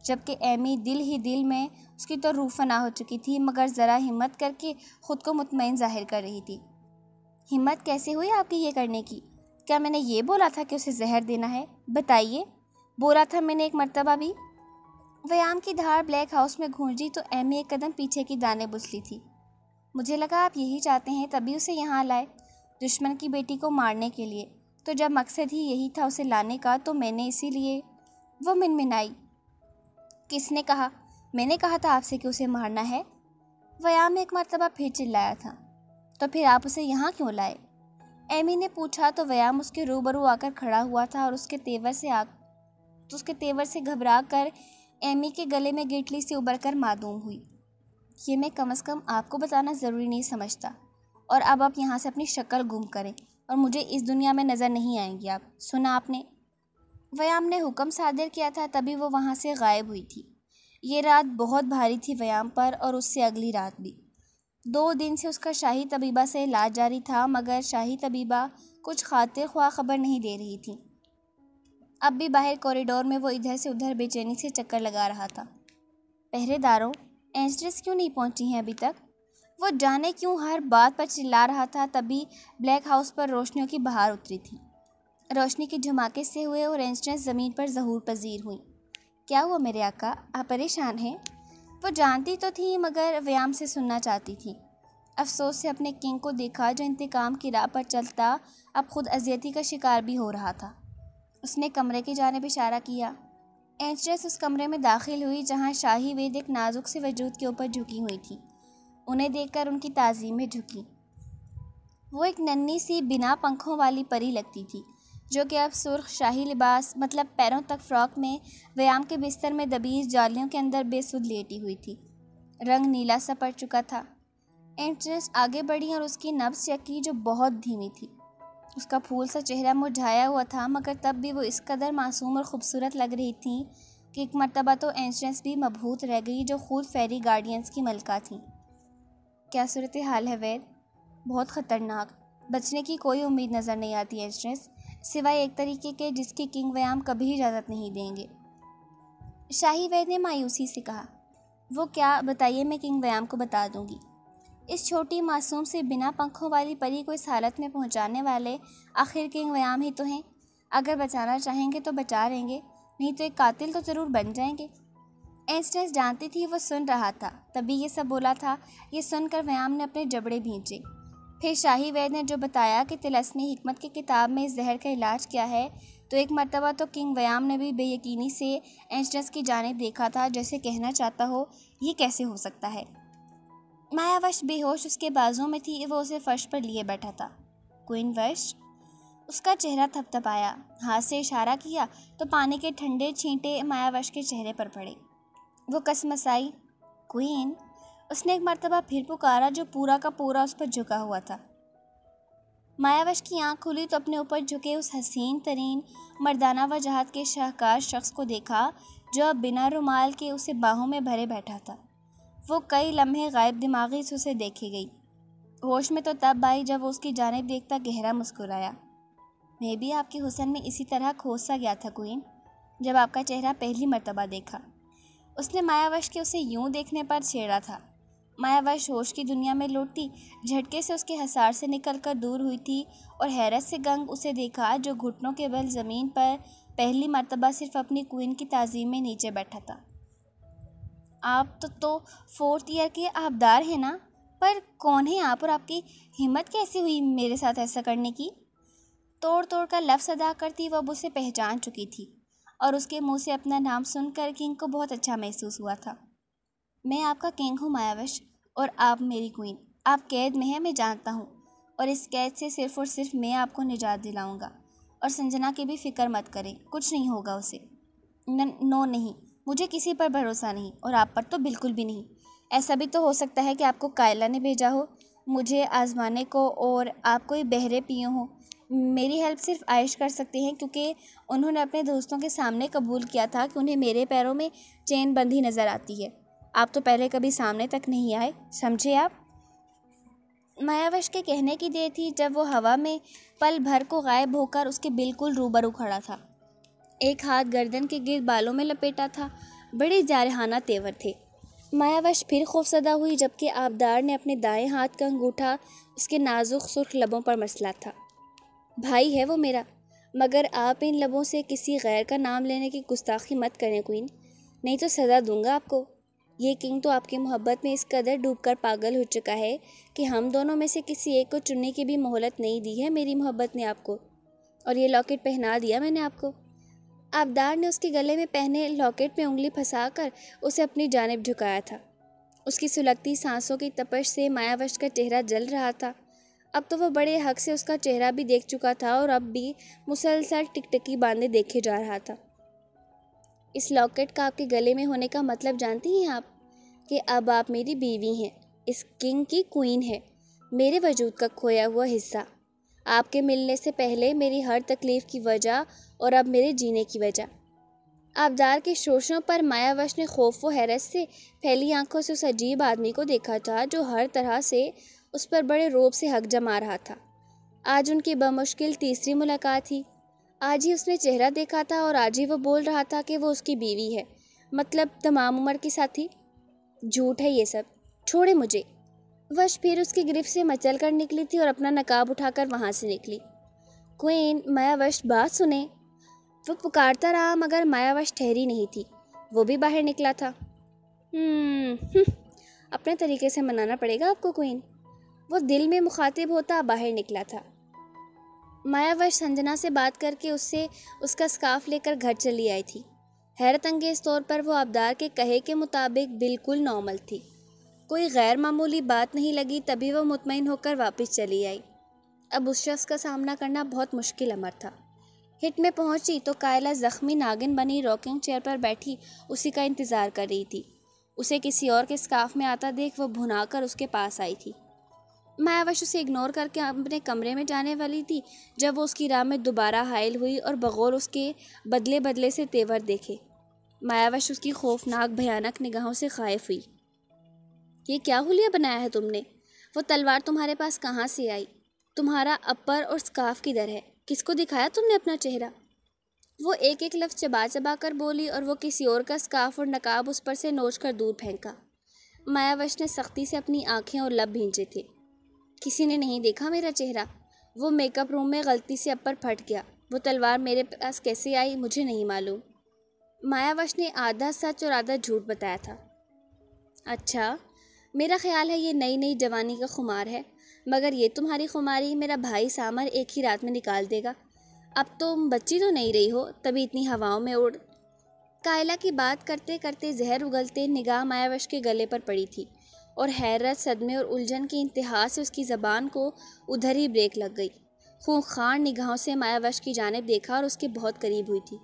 जबकि एमी दिल ही दिल में उसकी तो रूह फना हो चुकी थी, मगर ज़रा हिम्मत करके ख़ुद को मुतमईन ज़ाहिर कर रही थी। हिम्मत कैसे हुई आपकी ये करने की? क्या मैंने ये बोला था कि उसे जहर देना है? बताइए। बोला था मैंने एक मर्तबा भी। वयाम की धार ब्लैक हाउस में गूंजी तो एमी एक कदम पीछे की दाने बुसली थी। मुझे लगा आप यही चाहते हैं, तभी उसे यहाँ लाए, दुश्मन की बेटी को मारने के लिए। तो जब मकसद ही यही था उसे लाने का, तो मैंने इसीलिए। वो मिनमिनाई। किसने कहा? मैंने कहा था आपसे कि उसे मारना है। वयाम एक मर्तबा फिर चिल्लाया था। तो फिर आप उसे यहाँ क्यों लाए? एमी ने पूछा तो वयाम उसके रूबरू आकर खड़ा हुआ था और उसके तेवर से घबरा कर एमी के गले में गिटली से उबर कर मासूम हुई। ये मैं कम से कम आपको बताना ज़रूरी नहीं समझता, और अब आप यहाँ से अपनी शक्ल गुम करें और मुझे इस दुनिया में नज़र नहीं आएंगी आप। सुना आपने? वयाम ने हुक्म सादिर किया था, तभी वो वहाँ से गायब हुई थी। ये रात बहुत भारी थी वयाम पर, और उससे अगली रात भी। 2 दिन से उसका शाही तबीबा से इलाज जारी था, मगर शाही तबीबा कुछ खातिर ख्वाह खबर नहीं दे रही थी। अब भी बाहर कॉरिडोर में वो इधर से उधर बेचैनी से चक्कर लगा रहा था। पहरेदारों, एंस्ट्रेस क्यों नहीं पहुंची हैं अभी तक? वो जाने क्यों हर बात पर चिल्ला रहा था। तभी ब्लैक हाउस पर रोशनियों की बहार उतरी थी। रोशनी के झुमाके से हुए और एंस्ट्रेस ज़मीन पर ज़हूर पजीर हुई। क्या हुआ मेरे आका, आप परेशान हैं? वो जानती तो थी, मगर व्यायाम से सुनना चाहती थी। अफसोस से अपने किंग को देखा, जो इंतकाम की राह पर चलता अब खुद अजियती का शिकार भी हो रहा था। उसने कमरे की जानिब इशारा किया। एंस्ट्रेस उस कमरे में दाखिल हुई जहाँ शाही वेद एक नाजुक से वजूद के ऊपर झुकी हुई थी। उन्हें देखकर उनकी ताज़ीम में झुकी। वो एक नन्ही सी बिना पंखों वाली परी लगती थी, जो कि अब सुर्ख शाही लिबास मतलब पैरों तक फ्रॉक में व्यायाम के बिस्तर में दबी जालियों के अंदर बेसुध लेटी हुई थी। रंग नीला सा पड़ चुका था। एंट्रेस आगे बढ़ी और उसकी नब्ज़ चेक की, जो बहुत धीमी थी। उसका फूल सा चेहरा मुरझाया हुआ था, मगर तब भी वो इस कदर मासूम और ख़ूबसूरत लग रही थी कि एक मर्तबा तो एंट्रेस भी मबहूत रह गई, जो खुद फेरी गार्डियंस की मलका थी। क्या सूरत हाल है वैद? बहुत ख़तरनाक। बचने की कोई उम्मीद नज़र नहीं आती एंट्रेस, सिवाय एक तरीके के जिसकी किंग व्यायाम कभी इजाज़त नहीं देंगे। शाही वैद ने मायूसी से कहा। वो क्या? बताइए, मैं किंग व्यायाम को बता दूंगी। इस छोटी मासूम से बिना पंखों वाली परी को इस हालत में पहुंचाने वाले आखिर किंग व्यायाम ही तो हैं। अगर बचाना चाहेंगे तो बचा लेंगे, नहीं तो एक कातिल तो ज़रूर बन जाएंगे। एंस्ट्रेस जानती थी वो सुन रहा था, तभी ये सब बोला था। ये सुनकर व्यायाम ने अपने जबड़े भींचे। फिर शाही वैद ने जो बताया कि तिलस्मी हिकमत की किताब में इस जहर का इलाज क्या है, तो एक मर्तबा तो किंग व्यायाम ने भी बेयकीनी से एंस्ट्रेस की जानिब देखा था, जैसे कहना चाहता हो ये कैसे हो सकता है। मायावश बेहोश उसके बाजुओं में थी, वो उसे फर्श पर लिए बैठा था। क्वीन वश? उसका चेहरा थपथपाया, हाथ से इशारा किया तो पानी के ठंडे छींटे मायावश के चेहरे पर पड़े। वो कसमसाई, क्वीन? उसने एक मर्तबा फिर पुकारा, जो पूरा का पूरा उस पर झुका हुआ था। मायावश की आंख खुली तो अपने ऊपर झुके उस हसीन तरीन मर्दाना वजाहत के शाहकार शख्स को देखा, जो अब बिना रुमाल के उसे बाहों में भरे बैठा था। वो कई लम्हे गायब दिमागी से उसे देखे गई। होश में तो तब आई जब वो उसकी जानिब देखता गहरा मुस्कुराया। मैं भी आपके हुस्न में इसी तरह खोस सा गया था क्वीन, जब आपका चेहरा पहली मर्तबा देखा। उसने मायावश के उसे यूं देखने पर छेड़ा था। मायावश होश की दुनिया में लौटती झटके से उसके हसार से निकलकर दूर हुई थी और हैरत से गंग उसे देखा, जो घुटनों के बल ज़मीन पर पहली मर्तबा सिर्फ अपनी क्वीन की ताज़ीम में नीचे बैठा था। आप तो 4th ईयर के आबदार हैं ना? पर कौन है आप, और आपकी हिम्मत कैसी हुई मेरे साथ ऐसा करने की? तोड़ तोड़ कर लफ्ज़ अदा करती वो अब उसे पहचान चुकी थी, और उसके मुंह से अपना नाम सुनकर किंग को बहुत अच्छा महसूस हुआ था। मैं आपका किंग हूँ मायावश, और आप मेरी क्वीन। आप कैद में हैं, मैं जानता हूँ, और इस कैद से सिर्फ़ और सिर्फ मैं आपको निजात दिलाऊँगा। और संजना की भी फ़िक्र मत करें, कुछ नहीं होगा उसे। नो नहीं, मुझे किसी पर भरोसा नहीं, और आप पर तो बिल्कुल भी नहीं। ऐसा भी तो हो सकता है कि आपको कायला ने भेजा हो मुझे आजमाने को, और आप कोई बहरे पिए हों। मेरी हेल्प सिर्फ आयश कर सकते हैं, क्योंकि उन्होंने अपने दोस्तों के सामने कबूल किया था कि उन्हें मेरे पैरों में चेन बंधी नज़र आती है। आप तो पहले कभी सामने तक नहीं आए, समझे आप? मायावश के कहने की देर थी जब वो हवा में पल भर को गायब होकर उसके बिल्कुल रूबरू खड़ा था। एक हाथ गर्दन के गिर्द बालों में लपेटा था। बड़े जारहाना तेवर थे। मायावश फिर खौफसदा हुई, जबकि आबदार ने अपने दाएं हाथ का अंगूठा उसके नाजुक सुर्ख लबों पर मसला था। भाई है वो मेरा, मगर आप इन लबों से किसी गैर का नाम लेने की गुस्ताखी मत करें क्वीन, नहीं तो सज़ा दूंगा आपको। ये किंग तो आपकी मोहब्बत में इस कदर डूबकर पागल हो चुका है कि हम दोनों में से किसी एक को चुनने की भी मोहलत नहीं दी है मेरी मोहब्बत ने आपको, और ये लॉकेट पहना दिया मैंने आपको। आबदार ने उसके गले में पहने लॉकेट में उंगली फंसाकर उसे अपनी जानिब झुकाया था। उसकी सुलगती सांसों की तपश से मायावश का चेहरा जल रहा था। अब तो वह बड़े हक से उसका चेहरा भी देख चुका था और अब भी मुसलसल टिकटिकी बांधे देखे जा रहा था। इस लॉकेट का आपके गले में होने का मतलब जानती हैं आप, कि अब आप मेरी बीवी हैं, इस किंग की क्वीन है, मेरे वजूद का खोया हुआ हिस्सा। आपके मिलने से पहले मेरी हर तकलीफ़ की वजह और अब मेरे जीने की वजह। आबदार के शोशों पर मायावश ने खौफ व हैरत से फैली आंखों से उस अजीब आदमी को देखा था जो हर तरह से उस पर बड़े रौब से हक जमा रहा था। आज उनकी बमुश्किल तीसरी मुलाकात थी। आज ही उसने चेहरा देखा था और आज ही वो बोल रहा था कि वो उसकी बीवी है, मतलब तमाम उम्र की साथी। झूठ है ये सब, छोड़े मुझे। वश फिर उसकी गिरफ्त से मचल कर निकली थी और अपना नकाब उठाकर वहाँ से निकली। क्वीन, मायावश बात सुने। वो पुकारता रहा मगर मायावश ठहरी नहीं थी। वो भी बाहर निकला था। अपने तरीके से मनाना पड़ेगा आपको क्वीन। वो दिल में मुखातिब होता बाहर निकला था। मायावश संजना से बात करके उससे उसका स्कार्फ लेकर घर चली आई थी। हैरत अंगेज़ तौर पर वो आबदार के कहे के मुताबिक बिल्कुल नॉर्मल थी। कोई गैर मामूली बात नहीं लगी, तभी वह मुतमईन होकर वापस चली आई। अब उस शख्स का सामना करना बहुत मुश्किल अमर था। हिट में पहुंची तो कायला ज़ख्मी नागिन बनी रॉकिंग चेयर पर बैठी उसी का इंतज़ार कर रही थी। उसे किसी और के स्कार्फ में आता देख वह भुनाकर उसके पास आई थी। मायावश उसे इग्नोर करके अपने कमरे में जाने वाली थी जब वो उसकी राह में दोबारा हायल हुई और बगौर उसके बदले बदले से तेवर देखे मायावश उसकी खौफनाक भयानक निगाहों से खाइफ हुई। ये क्या हुलिया बनाया है तुमने? वो तलवार तुम्हारे पास कहाँ से आई? तुम्हारा अपर और स्कार्फ किधर है? किसको दिखाया तुमने अपना चेहरा? वो एक एक लफ्ज़ चबा चबा कर बोली और वो किसी और का स्कार्फ और नकाब उस पर से नोच कर दूर फेंका। मायावश ने सख्ती से अपनी आंखें और लब भींचे थे। किसी ने नहीं देखा मेरा चेहरा। वो मेकअप रूम में गलती से अपर फट गया। वो तलवार मेरे पास कैसे आई मुझे नहीं मालूम। मायावश ने आधा सच और आधा झूठ बताया था। अच्छा, मेरा ख्याल है ये नई नई जवानी का खुमार है, मगर ये तुम्हारी खुमारी मेरा भाई सामर एक ही रात में निकाल देगा। अब तुम बच्ची तो नहीं रही हो, तभी इतनी हवाओं में उड़। कायला की बात करते करते जहर उगलते निगाह मायावश के गले पर पड़ी थी और हैरत, सदमे और उलझन की इंतहा से उसकी ज़बान को उधर ही ब्रेक लग गई। खूंखार निगाहों से मायावश की जानिब देखा और उसके बहुत करीब हुई थी।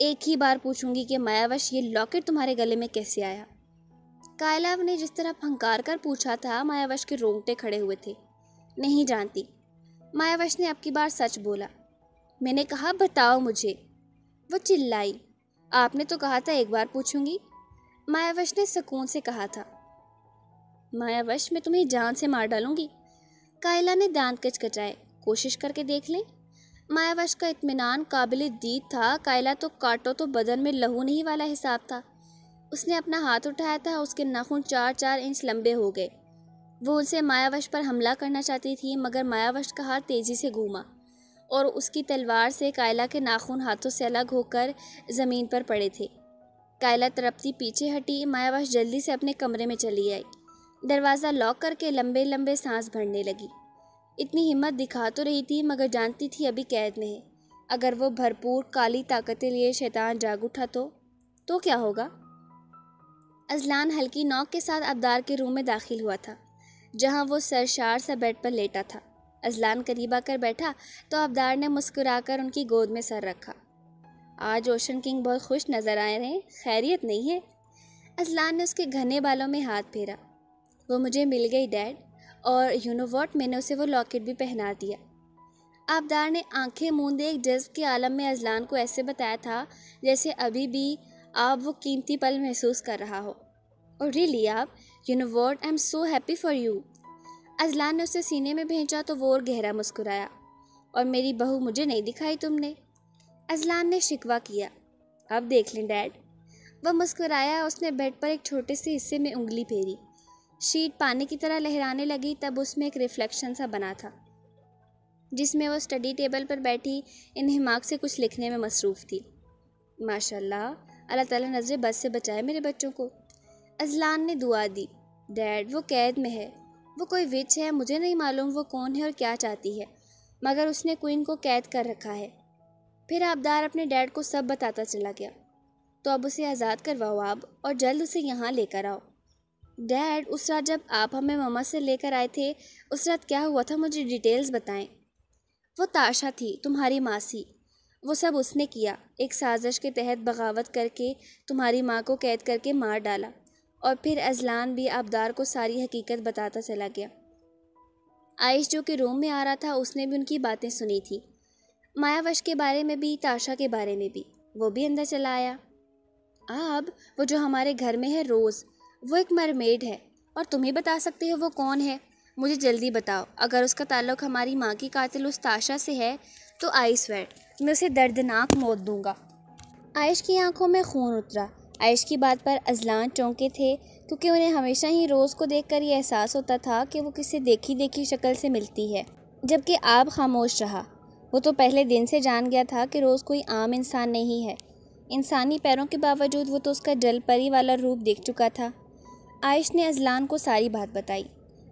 एक ही बार पूछूंगी कि मायावश ये लॉकेट तुम्हारे गले में कैसे आया? कायला ने जिस तरह फंकार कर पूछा था, मायावश के रोंगटे खड़े हुए थे। नहीं जानती। मायावश ने अब की बार सच बोला। मैंने कहा बताओ मुझे। वो चिल्लाई। आपने तो कहा था एक बार पूछूंगी। मायावश ने सुकून से कहा था। मायावश, मैं तुम्हें जान से मार डालूंगी। कायला ने दांत कचकचाए। कोशिश करके देख लें। मायावश का इत्मीनान काबिल दीद था। कायला तो काटो तो बदन में लहू नहीं वाला हिसाब था। उसने अपना हाथ उठाया था, उसके नाखून 4-4 इंच लंबे हो गए। वो उनसे मायावश पर हमला करना चाहती थी, मगर मायावश का हाथ तेज़ी से घूमा और उसकी तलवार से कायला के नाखून हाथों से अलग होकर ज़मीन पर पड़े थे। कायला तड़पती पीछे हटी। मायावश जल्दी से अपने कमरे में चली आई। दरवाज़ा लॉक करके लंबे लंबे सांस भरने लगी। इतनी हिम्मत दिखा तो रही थी, मगर जानती थी अभी कैद में है। अगर वो भरपूर काली ताकतें लिए शैतान जाग उठा तो क्या होगा? अजलान हल्की नौक के साथ अबदार के रूम में दाखिल हुआ था, जहां वो सरशार सा बेड पर लेटा था। अजलान करीब आकर बैठा तो अबदार ने मुस्कुराकर उनकी गोद में सर रखा। आज ओशन किंग बहुत खुश नज़र आए रहे, खैरियत नहीं है? अजलान ने उसके घने बालों में हाथ फेरा। वो मुझे मिल गई डैड, और यू नो व्हाट, मैंने उसे वो लॉकेट भी पहना दिया। आबदार ने आंखें मूंदे एक जज्ब के आलम में अजलान को ऐसे बताया था जैसे अभी भी आप वो कीमती पल महसूस कर रहा हो। और रियली आप, you know what, I am so happy for you. Azlan ने उसे सीने में भेजा तो वो और गहरा मुस्कुराया। और मेरी बहू मुझे नहीं दिखाई तुमने? अजलान ने शिकवा किया। अब देख लें डैड। वह मुस्कुराया। उसने बेड पर एक छोटे से हिस्से में उंगली फेरी। शीट पानी की तरह लहराने लगी। तब उसमें एक रिफ्लेक्शन सा बना था, जिसमें वो स्टडी टेबल पर बैठी इन्हिमाक से कुछ लिखने में मसरूफ़ थी। माशाल्लाह, अल्लाह ताला नज़र बद से बचाए मेरे बच्चों को। अजलान ने दुआ दी। डैड, वो कैद में है, वो कोई विच है, मुझे नहीं मालूम वो कौन है और क्या चाहती है, मगर उसने क्वीन को कैद कर रखा है। फिर आबदार अपने डैड को सब बताता चला गया। तो अब उसे आज़ाद करवाओ आप, और जल्द उसे यहाँ लेकर आओ। डैड, उस रात जब आप हमें मम्मा से लेकर आए थे, उस रात क्या हुआ था, मुझे डिटेल्स बताएं। वो ताशा थी, तुम्हारी मासी। वो सब उसने किया, एक साजिश के तहत बगावत करके तुम्हारी माँ को कैद करके मार डाला। और फिर अजलान भी आबदार को सारी हकीकत बताता चला गया। आयश जो कि रूम में आ रहा था, उसने भी उनकी बातें सुनी थी, मायावश के बारे में भी, ताशा के बारे में भी। वो भी अंदर चला आया। अब वो जो हमारे घर में है, रोज़, वो एक मरमेड है, और तुम ही बता सकते हो वो कौन है। मुझे जल्दी बताओ। अगर उसका ताल्लुक़ हमारी माँ की कातिल उस ताशा से है तो आई स्वेर मैं उसे दर्दनाक मौत दूंगा। आयश की आंखों में खून उतरा। आयश की बात पर अजलान चौंके थे, क्योंकि उन्हें हमेशा ही रोज़ को देखकर ये एहसास होता था कि वो किसी देखी देखी शक्ल से मिलती है, जबकि आप खामोश रहा। वो तो पहले दिन से जान गया था कि रोज़ कोई आम इंसान नहीं है। इंसानी पैरों के बावजूद वो तो उसका जल परी वाला रूप देख चुका था। आयश ने अजलान को सारी बात बताई।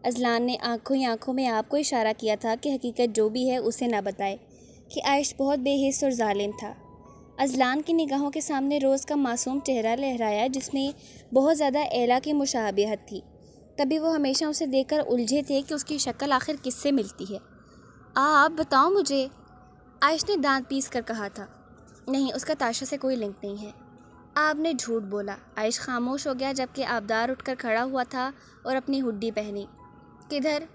अजलान ने आंखों ही आंखों में आपको इशारा किया था कि हकीकत जो भी है उसे ना बताए, कि आयश बहुत बेहिस और जालिम था। अजलान की निगाहों के सामने रोज़ का मासूम चेहरा लहराया, जिसमें बहुत ज़्यादा एला की मुशाबिहत थी। तभी वो हमेशा उसे देखकर उलझे थे कि उसकी शक्ल आखिर किससे मिलती है। आप बताओ मुझे, आयश ने दांत पीस कर कहा था। नहीं, उसका ताशा से कोई लिंक नहीं है। आपने झूठ बोला। आयश खामोश हो गया, जबकि आबदार उठकर खड़ा हुआ था और अपनी हुड्डी पहनी। किधर?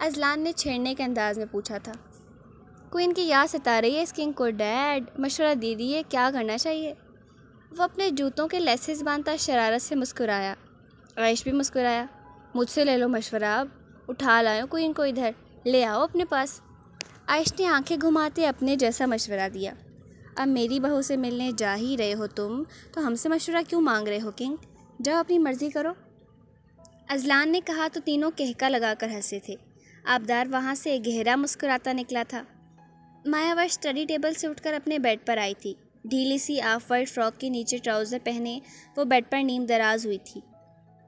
अजलान ने छेड़ने के अंदाज में पूछा था। क्वीन की याद सता रही है इस किंग को। डैड, मशवरा दे दिए, क्या करना चाहिए। वो अपने जूतों के लेसेस बांधता शरारत से मुस्कुराया। आयश भी मुस्कुराया। मुझसे ले लो मशवरा, अब उठा लाओ क्वीन को, इधर ले आओ अपने पास। आयश ने आंखें घुमाते अपने जैसा मशवरा दिया। अब मेरी बहू से मिलने जा ही रहे हो तुम, तो हमसे मशवरा क्यों मांग रहे हो किंग? जाओ अपनी मर्ज़ी करो। अजलान ने कहा तो तीनों कहका लगाकर हंसे थे। आबदार वहाँ से गहरा मुस्कुराता निकला था। मायावश स्टडी टेबल से उठकर अपने बेड पर आई थी। ढीली सी ऑफ वाइट फ्रॉक के नीचे ट्राउज़र पहने वो बेड पर नीम दराज हुई थी।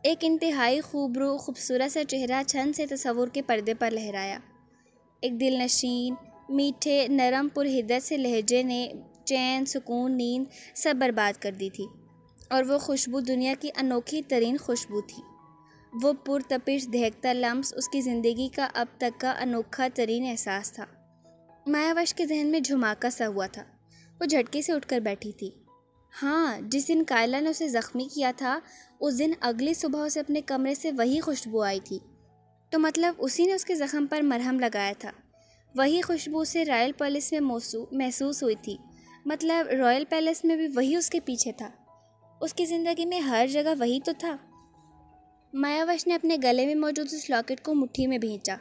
एक इंतहाई खूबसूरत सा चेहरा छन से तस्वुर के पर्दे पर लहराया। एक दिलनशीन, मीठे, नरम पुरहिद्दत से लहजे ने चैन, सुकून, नींद सब बर्बाद कर दी थी। और वो खुशबू दुनिया की अनोखी तरीन खुशबू थी। वो पुरतपिश दहकता लम्स उसकी ज़िंदगी का अब तक का अनोखा तरीन एहसास था। मायावश के जहन में झुमाका सा हुआ था। वो झटके से उठकर बैठी थी। हाँ, जिस दिन कायला ने उसे ज़ख्मी किया था, उस दिन अगली सुबह उसे अपने कमरे से वही खुशबू आई थी। तो मतलब उसी ने उसके ज़ख्म पर मरहम लगाया था। वही खुशबू उसे रॉयल पैलेस में महसूस हुई थी। मतलब रॉयल पैलेस में भी वही उसके पीछे था। उसकी ज़िंदगी में हर जगह वही तो था। मायावश ने अपने गले में मौजूद उस लॉकेट को मुट्ठी में भींचा।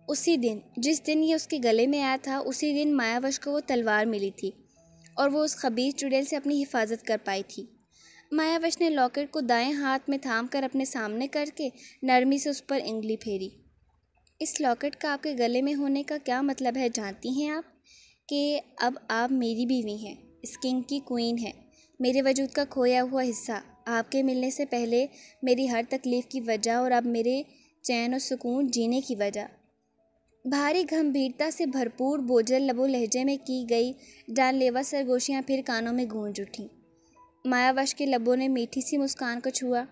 उसी दिन, जिस दिन ये उसके गले में आया था, उसी दिन मायावश को वो तलवार मिली थी और वो उस खबीस चुड़ैल से अपनी हिफाजत कर पाई थी। मायावश ने लॉकेट को दाएं हाथ में थाम कर अपने सामने करके नरमी से उस पर उंगली फेरी। इस लॉकेट का आपके गले में होने का क्या मतलब है जानती हैं आप? कि अब आप मेरी बीवी हैं, इस किंग की क्वीन हैं, मेरे वजूद का खोया हुआ हिस्सा, आपके मिलने से पहले मेरी हर तकलीफ़ की वजह और अब मेरे चैन और सुकून जीने की वजह। भारी गंभीरता से भरपूर बोझल लबो लहजे में की गई जानलेवा सरगोशियाँ फिर कानों में गूंज उठीं। मायावश के लबों ने मीठी सी मुस्कान को छुआ।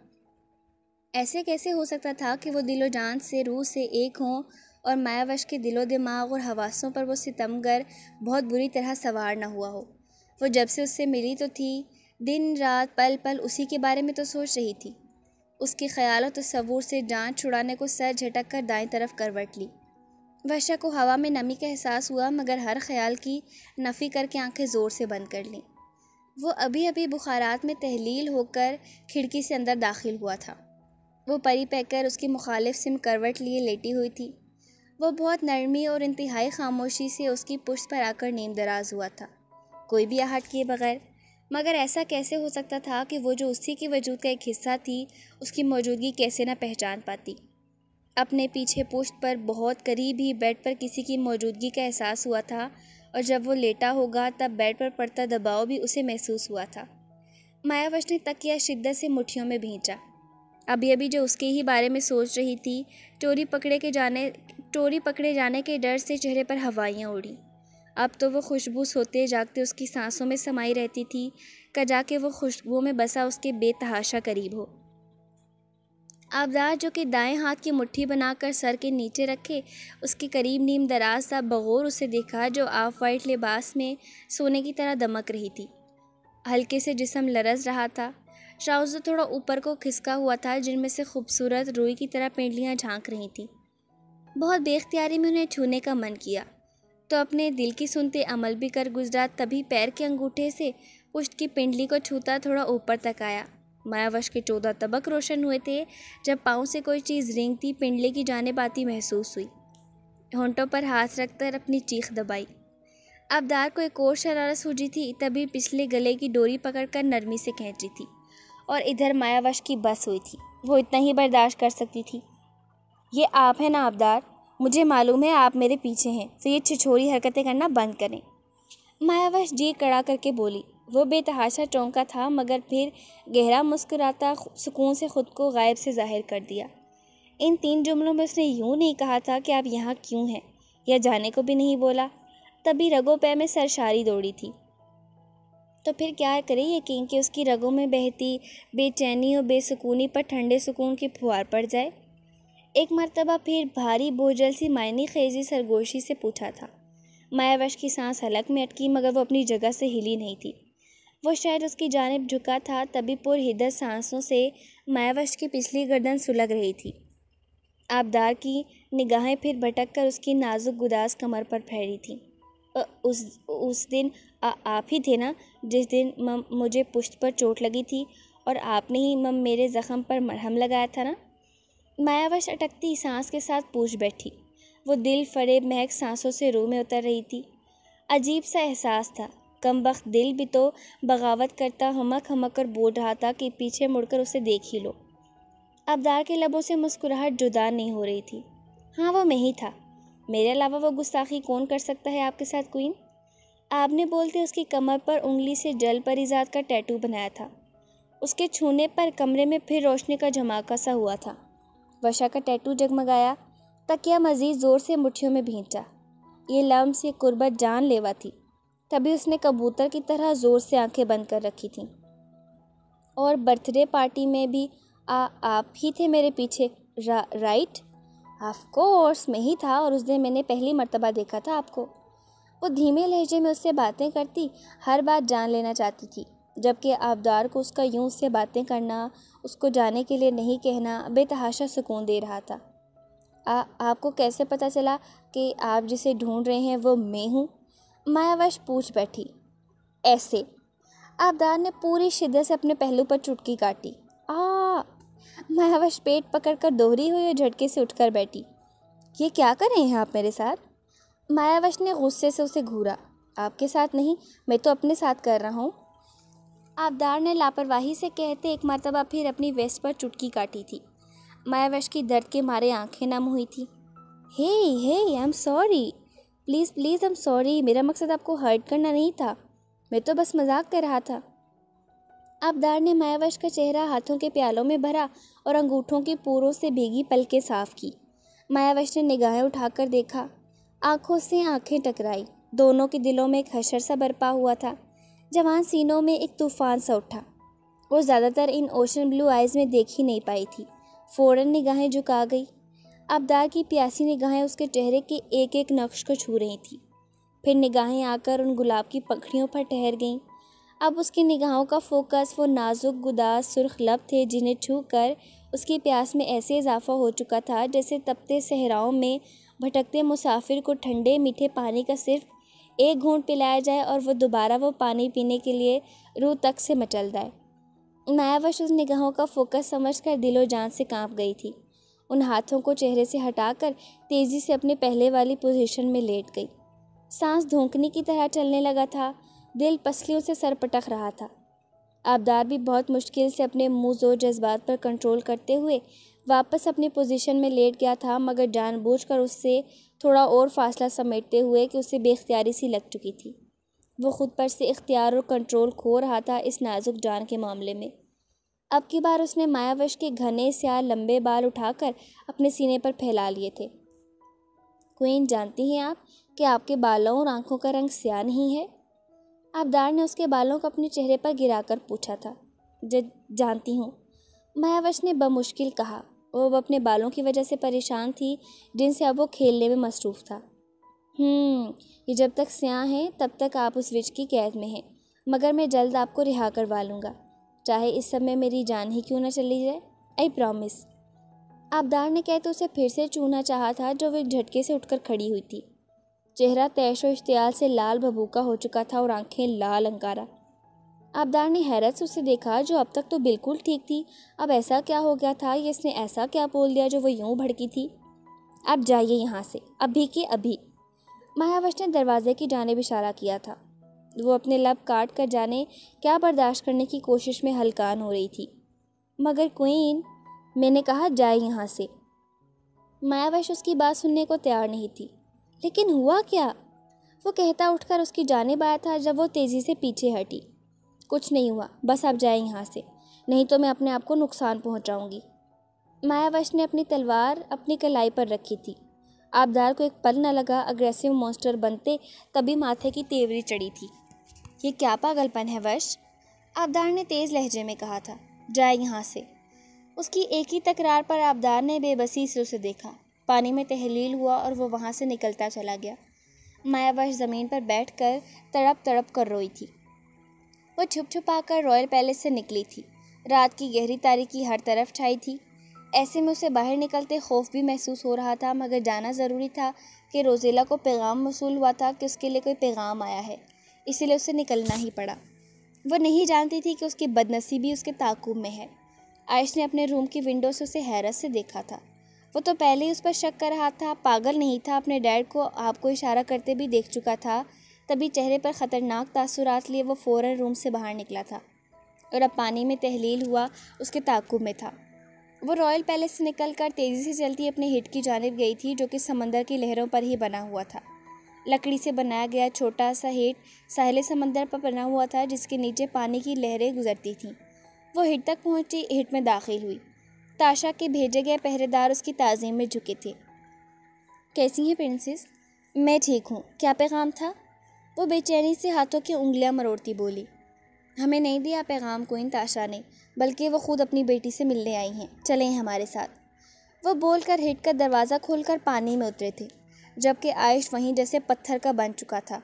ऐसे कैसे हो सकता था कि वो दिलो जान से, रूह से एक हों और मायावश के दिलो दिमाग और हवासों पर वो सितमगर बहुत बुरी तरह सवार न हुआ हो। वो जब से उससे मिली तो थी, दिन रात पल पल उसी के बारे में तो सोच रही थी। उसके ख्याल और तस्वुर से जान छुड़ाने को सर झटक कर दाएं तरफ करवट ली। वर्षा को हवा में नमी का एहसास हुआ, मगर हर ख्याल की नफ़ी करके आंखें ज़ोर से बंद कर लीं। वो अभी अभी बुखारात में तहलील होकर खिड़की से अंदर दाखिल हुआ था। वो परी पैकर उसकी मुखालिफ सिम करवट लिए लेटी हुई थी। वो बहुत नरमी और इंतहाई खामोशी से उसकी पुश्त पर आकर नीम दराज हुआ था, कोई भी आहट किए बगैर। मगर ऐसा कैसे हो सकता था कि वो जो उसी के वजूद का एक हिस्सा थी, उसकी मौजूदगी कैसे न पहचान पाती। अपने पीछे पुश्त पर बहुत करीब ही बेड पर किसी की मौजूदगी का एहसास हुआ था, और जब वो लेटा होगा तब बेड पर पड़ता दबाव भी उसे महसूस हुआ था। मायावश ने तकिया शिद्दत से मुट्ठियों में भींचा। अभी अभी जो उसके ही बारे में सोच रही थी, चोरी पकड़े जाने के डर से चेहरे पर हवाइयाँ उड़ी। अब तो वो खुशबू सोते जागते उसकी सांसों में समाई रहती थी, जाके वो खुशबू में बसा उसके बेतहाशा करीब हो। आबदार जो कि दाएं हाथ की मुट्ठी बनाकर सर के नीचे रखे उसके करीब नीम दराज सा बगौर उसे देखा, जो ऑफ वाइट लिबास में सोने की तरह दमक रही थी। हल्के से जिस्म लरज रहा था, ट्राउज़र थोड़ा ऊपर को खिसका हुआ था, जिनमें से खूबसूरत रुई की तरह पेंडलियाँ झांक रही थीं। बहुत बेख्तियारी में उन्हें छूने का मन किया, तो अपने दिल की सुनते अमल भी कर गुजरा। तभी पैर के अंगूठे से पुष्ट की पिंडली को छूता थोड़ा ऊपर तक आया। मायावश के 14 तबक रोशन हुए थे जब पाँव से कोई चीज़ रेंगती पिंडली की जानिब आती महसूस हुई। होंठों पर हाथ रखकर अपनी चीख दबाई। आबदार को एक और शरारत सूझी थी, तभी पिछले गले की डोरी पकड़कर नरमी से खींची थी और इधर मायावश की बस हुई थी। वो इतना ही बर्दाश्त कर सकती थी। ये आप हैं ना आबदार? मुझे मालूम है आप मेरे पीछे हैं, तो ये छिछोरी हरकतें करना बंद करें। मायावश जी कड़ा करके बोली। वो बेतहाशा चौंका था, मगर फिर गहरा मुस्कुराता सुकून से खुद को गायब से जाहिर कर दिया। इन 3 जुमलों में उसने यूँ नहीं कहा था कि आप यहाँ क्यों हैं, या जाने को भी नहीं बोला। तभी रगों पैर में सरशारी दौड़ी थी। तो फिर क्या करे यकीन कि उसकी रगों में बहती बेचैनी और बेसुकूनी पर ठंडे सुकून की फुहार पड़ जाए। एक मर्तबा फिर भारी बोझल सी मायनी खेजी सरगोशी से पूछा था। मायावश की सांस हलक में अटकी, मगर वो अपनी जगह से हिली नहीं थी। वो शायद उसकी जानिब झुका था, तभी पुरहिद्दत सांसों से मायावश की पिछली गर्दन सुलग रही थी। आबदार की निगाहें फिर भटक कर उसकी नाजुक गुदास कमर पर फैली थीं। उस दिन आप ही थे ना जिस दिन मुझे पुश्त पर चोट लगी थी, और आपने ही मेरे ज़ख़म पर मरहम लगाया था ना? मायावश अटकती सांस के साथ पूछ बैठी। वो दिल फरेब महक सांसों से रूह में उतर रही थी। अजीब सा एहसास था। कमबख्त दिल भी तो बगावत करता हमक कर बोल रहा था कि पीछे मुड़कर उसे देख ही लो। आबदार के लबों से मुस्कुराहट जुदा नहीं हो रही थी। हाँ, वो मैं ही था। मेरे अलावा वो गुस्ताखी कौन कर सकता है आपके साथ क्वीन? आपने बोलते उसकी कमर पर उंगली से जल परिजात का टैटू बनाया था। उसके छूने पर कमरे में फिर रोशनी का झमाका सा हुआ था। वर्षा का टैटू जगमगाया, तकिया मजीद ज़ोर से मुट्ठियों में भींचा। ये लम्स, ये कुर्बत जानलेवा थी। तभी उसने कबूतर की तरह ज़ोर से आंखें बंद कर रखी थीं। और बर्थडे पार्टी में भी आप ही थे मेरे पीछे, राइट? ऑफ कोर्स मैं ही था, और उस दिन मैंने पहली मर्तबा देखा था आपको। वो धीमे लहजे में उससे बातें करती, हर बात जान लेना चाहती थी, जबकि आबदार को उसका यूं उससे बातें करना, उसको जाने के लिए नहीं कहना बेतहाशा सुकून दे रहा था। आपको कैसे पता चला कि आप जिसे ढूंढ रहे हैं वो मैं हूँ? मायावश पूछ बैठी। ऐसे। आबदार ने पूरी शिद्दत से अपने पहलू पर चुटकी काटी। मायावश पेट पकड़कर दोहरी हुई और झटके से उठकर बैठी। ये क्या कर रहे हैं आप मेरे साथ? मायावश ने गुस्से से उसे घूरा। आपके साथ नहीं, मैं तो अपने साथ कर रहा हूँ। आबदार ने लापरवाही से कहते एक मर्तबा फिर अपनी वेस्ट पर चुटकी काटी थी। मायावश की दर्द के मारे आंखें नम हुई थी। हे I am sorry, please I am sorry. मेरा मकसद आपको हर्ट करना नहीं था, मैं तो बस मजाक कर रहा था। आबदार ने मायावश का चेहरा हाथों के प्यालों में भरा और अंगूठों की पूरों से भीगी पलकें साफ की। मायावश ने निगाहें उठाकर देखा। आंखों से आंखें टकराई। दोनों के दिलों में एक हशर सा बरपा हुआ था। जवान सीनों में एक तूफान सा उठा। वो ज़्यादातर इन ओशन ब्लू आइज़ में देख ही नहीं पाई थी। फ़ौरन निगाहें झुका गई। आबदार की प्यासी निगाहें उसके चेहरे के एक एक नक्श को छू रही थी। फिर निगाहें आकर उन गुलाब की पंखड़ियों पर ठहर गईं। अब उसकी निगाहों का फोकस वो नाजुक गुदास सुर्ख लब थे, जिन्हें छू कर उसकी प्यास में ऐसे इजाफा हो चुका था जैसे तपते सहराओं में भटकते मुसाफिर को ठंडे मीठे पानी का सिर्फ एक घूंट पिलाया जाए और वह दोबारा वो पानी पीने के लिए रूह तक से मचल जाए। मायावश उस निगाहों का फोकस समझकर दिलो जान से कांप गई थी। उन हाथों को चेहरे से हटाकर तेज़ी से अपने पहले वाली पोजीशन में लेट गई। सांस धोंकने की तरह चलने लगा था। दिल पसलियों से सर पटक रहा था। आबदार भी बहुत मुश्किल से अपने मुँह ज़ोर जज्बात पर कंट्रोल करते हुए वापस अपनी पोजीशन में लेट गया था, मगर जानबूझकर उससे थोड़ा और फासला समेटते हुए कि उसे बेख्तियारी सी लग चुकी थी। वो खुद पर से इख्तियार और कंट्रोल खो रहा था इस नाजुक जान के मामले में। अब की बार उसने मायावश के घने स्याह लंबे बाल उठाकर अपने सीने पर फैला लिए थे। क्वीन, जानती हैं आप कि आपके बालों और आंखों का रंग स्याह नहीं है? आबदार ने उसके बालों को अपने चेहरे पर गिराकर पूछा था। जानती हूँ, मायावश ने बमुश्किल कहा। वो अब अपने बालों की वजह से परेशान थी, जिनसे अब वो खेलने में मसरूफ़ था। ये जब तक स्याह हैं तब तक आप उस विच की कैद में हैं, मगर मैं जल्द आपको रिहा करवा लूँगा, चाहे इस समय मेरी जान ही क्यों न चली जाए। I promise. आबदार ने कहते उसे फिर से छूना चाहा था, जो वो झटके से उठकर खड़ी हुई थी। चेहरा तैश व इश्तियाल से लाल भभूका हो चुका था और आंखें लाल अंगारा। आबदार ने हैरत से उसे देखा, जो अब तक तो बिल्कुल ठीक थी। अब ऐसा क्या हो गया था, ये इसने ऐसा क्या बोल दिया जो वो यूं भड़की थी। आप जाइए यहाँ से, अभी के अभी। मायावश ने दरवाजे की जानिब इशारा किया था। वो अपने लब काट कर जाने क्या बर्दाश्त करने की कोशिश में हलकान हो रही थी। मगर क्वीन, मैंने कहा जाए यहाँ से। मायावश उसकी बात सुनने को तैयार नहीं थी। लेकिन हुआ क्या? वो कहता उठकर उसकी जानिब आया था, जब वो तेज़ी से पीछे हटी। कुछ नहीं हुआ, बस आप जाए यहाँ से, नहीं तो मैं अपने आप को नुकसान पहुँचाऊँगी। मायावश ने अपनी तलवार अपनी कलाई पर रखी थी। आबदार को एक पल न लगा अग्रेसिव मॉन्स्टर बनते, तभी माथे की तेवरी चढ़ी थी। ये क्या पागलपन है वश? आबदार ने तेज़ लहजे में कहा था। जाए यहाँ से। उसकी एक ही तकरार पर आबदार ने बेबसी से उसे देखा। पानी में तहलील हुआ और वो वहाँ से निकलता चला गया। मायावश ज़मीन पर बैठकर तड़प तड़प कर रोई थी। वो छुप छुपाकर रॉयल पैलेस से निकली थी। रात की गहरी तारीकी हर तरफ छाई थी। ऐसे में उसे बाहर निकलते खौफ भी महसूस हो रहा था, मगर जाना ज़रूरी था कि रोज़ेला को पैगाम मौसूल हुआ था कि उसके लिए कोई पैगाम आया है, इसीलिए उसे निकलना ही पड़ा। वो नहीं जानती थी कि उसकी बदनसीबी उसके ताक़ुब में है। आयश ने अपने रूम की विंडो से उसे हैरत से देखा था। वो तो पहले ही उस पर शक कर रहा था, पागल नहीं था। अपने डैड को आपको इशारा करते भी देख चुका था। तभी चेहरे पर ख़तरनाक तासुरात लिए वो फ़ौरन रूम से बाहर निकला था और अब पानी में तहलील हुआ उसके ताक़ुब में था। वो रॉयल पैलेस से निकलकर तेज़ी से चलती अपने हिट की जानिब गई थी, जो कि समंदर की लहरों पर ही बना हुआ था। लकड़ी से बनाया गया छोटा सा हिट साहिल समंदर पर बना हुआ था, जिसके नीचे पानी की लहरें गुजरती थीं। वो हिट तक पहुंची, हिट में दाखिल हुई। ताशा के भेजे गए पहरेदार उसकी ताज़ीम में झुके थे। कैसी हैं प्रिंसेस? मैं ठीक हूँ, क्या पैगाम था? वो बेचैनी से हाथों की उंगलियां मरोड़ती बोली। हमें नहीं दिया पैगाम क्वीन ताशा ने, बल्कि वो खुद अपनी बेटी से मिलने आई हैं। चलें हमारे साथ। वो बोलकर हिट का दरवाज़ा खोलकर पानी में उतरे थे, जबकि आयश वहीं जैसे पत्थर का बन चुका था।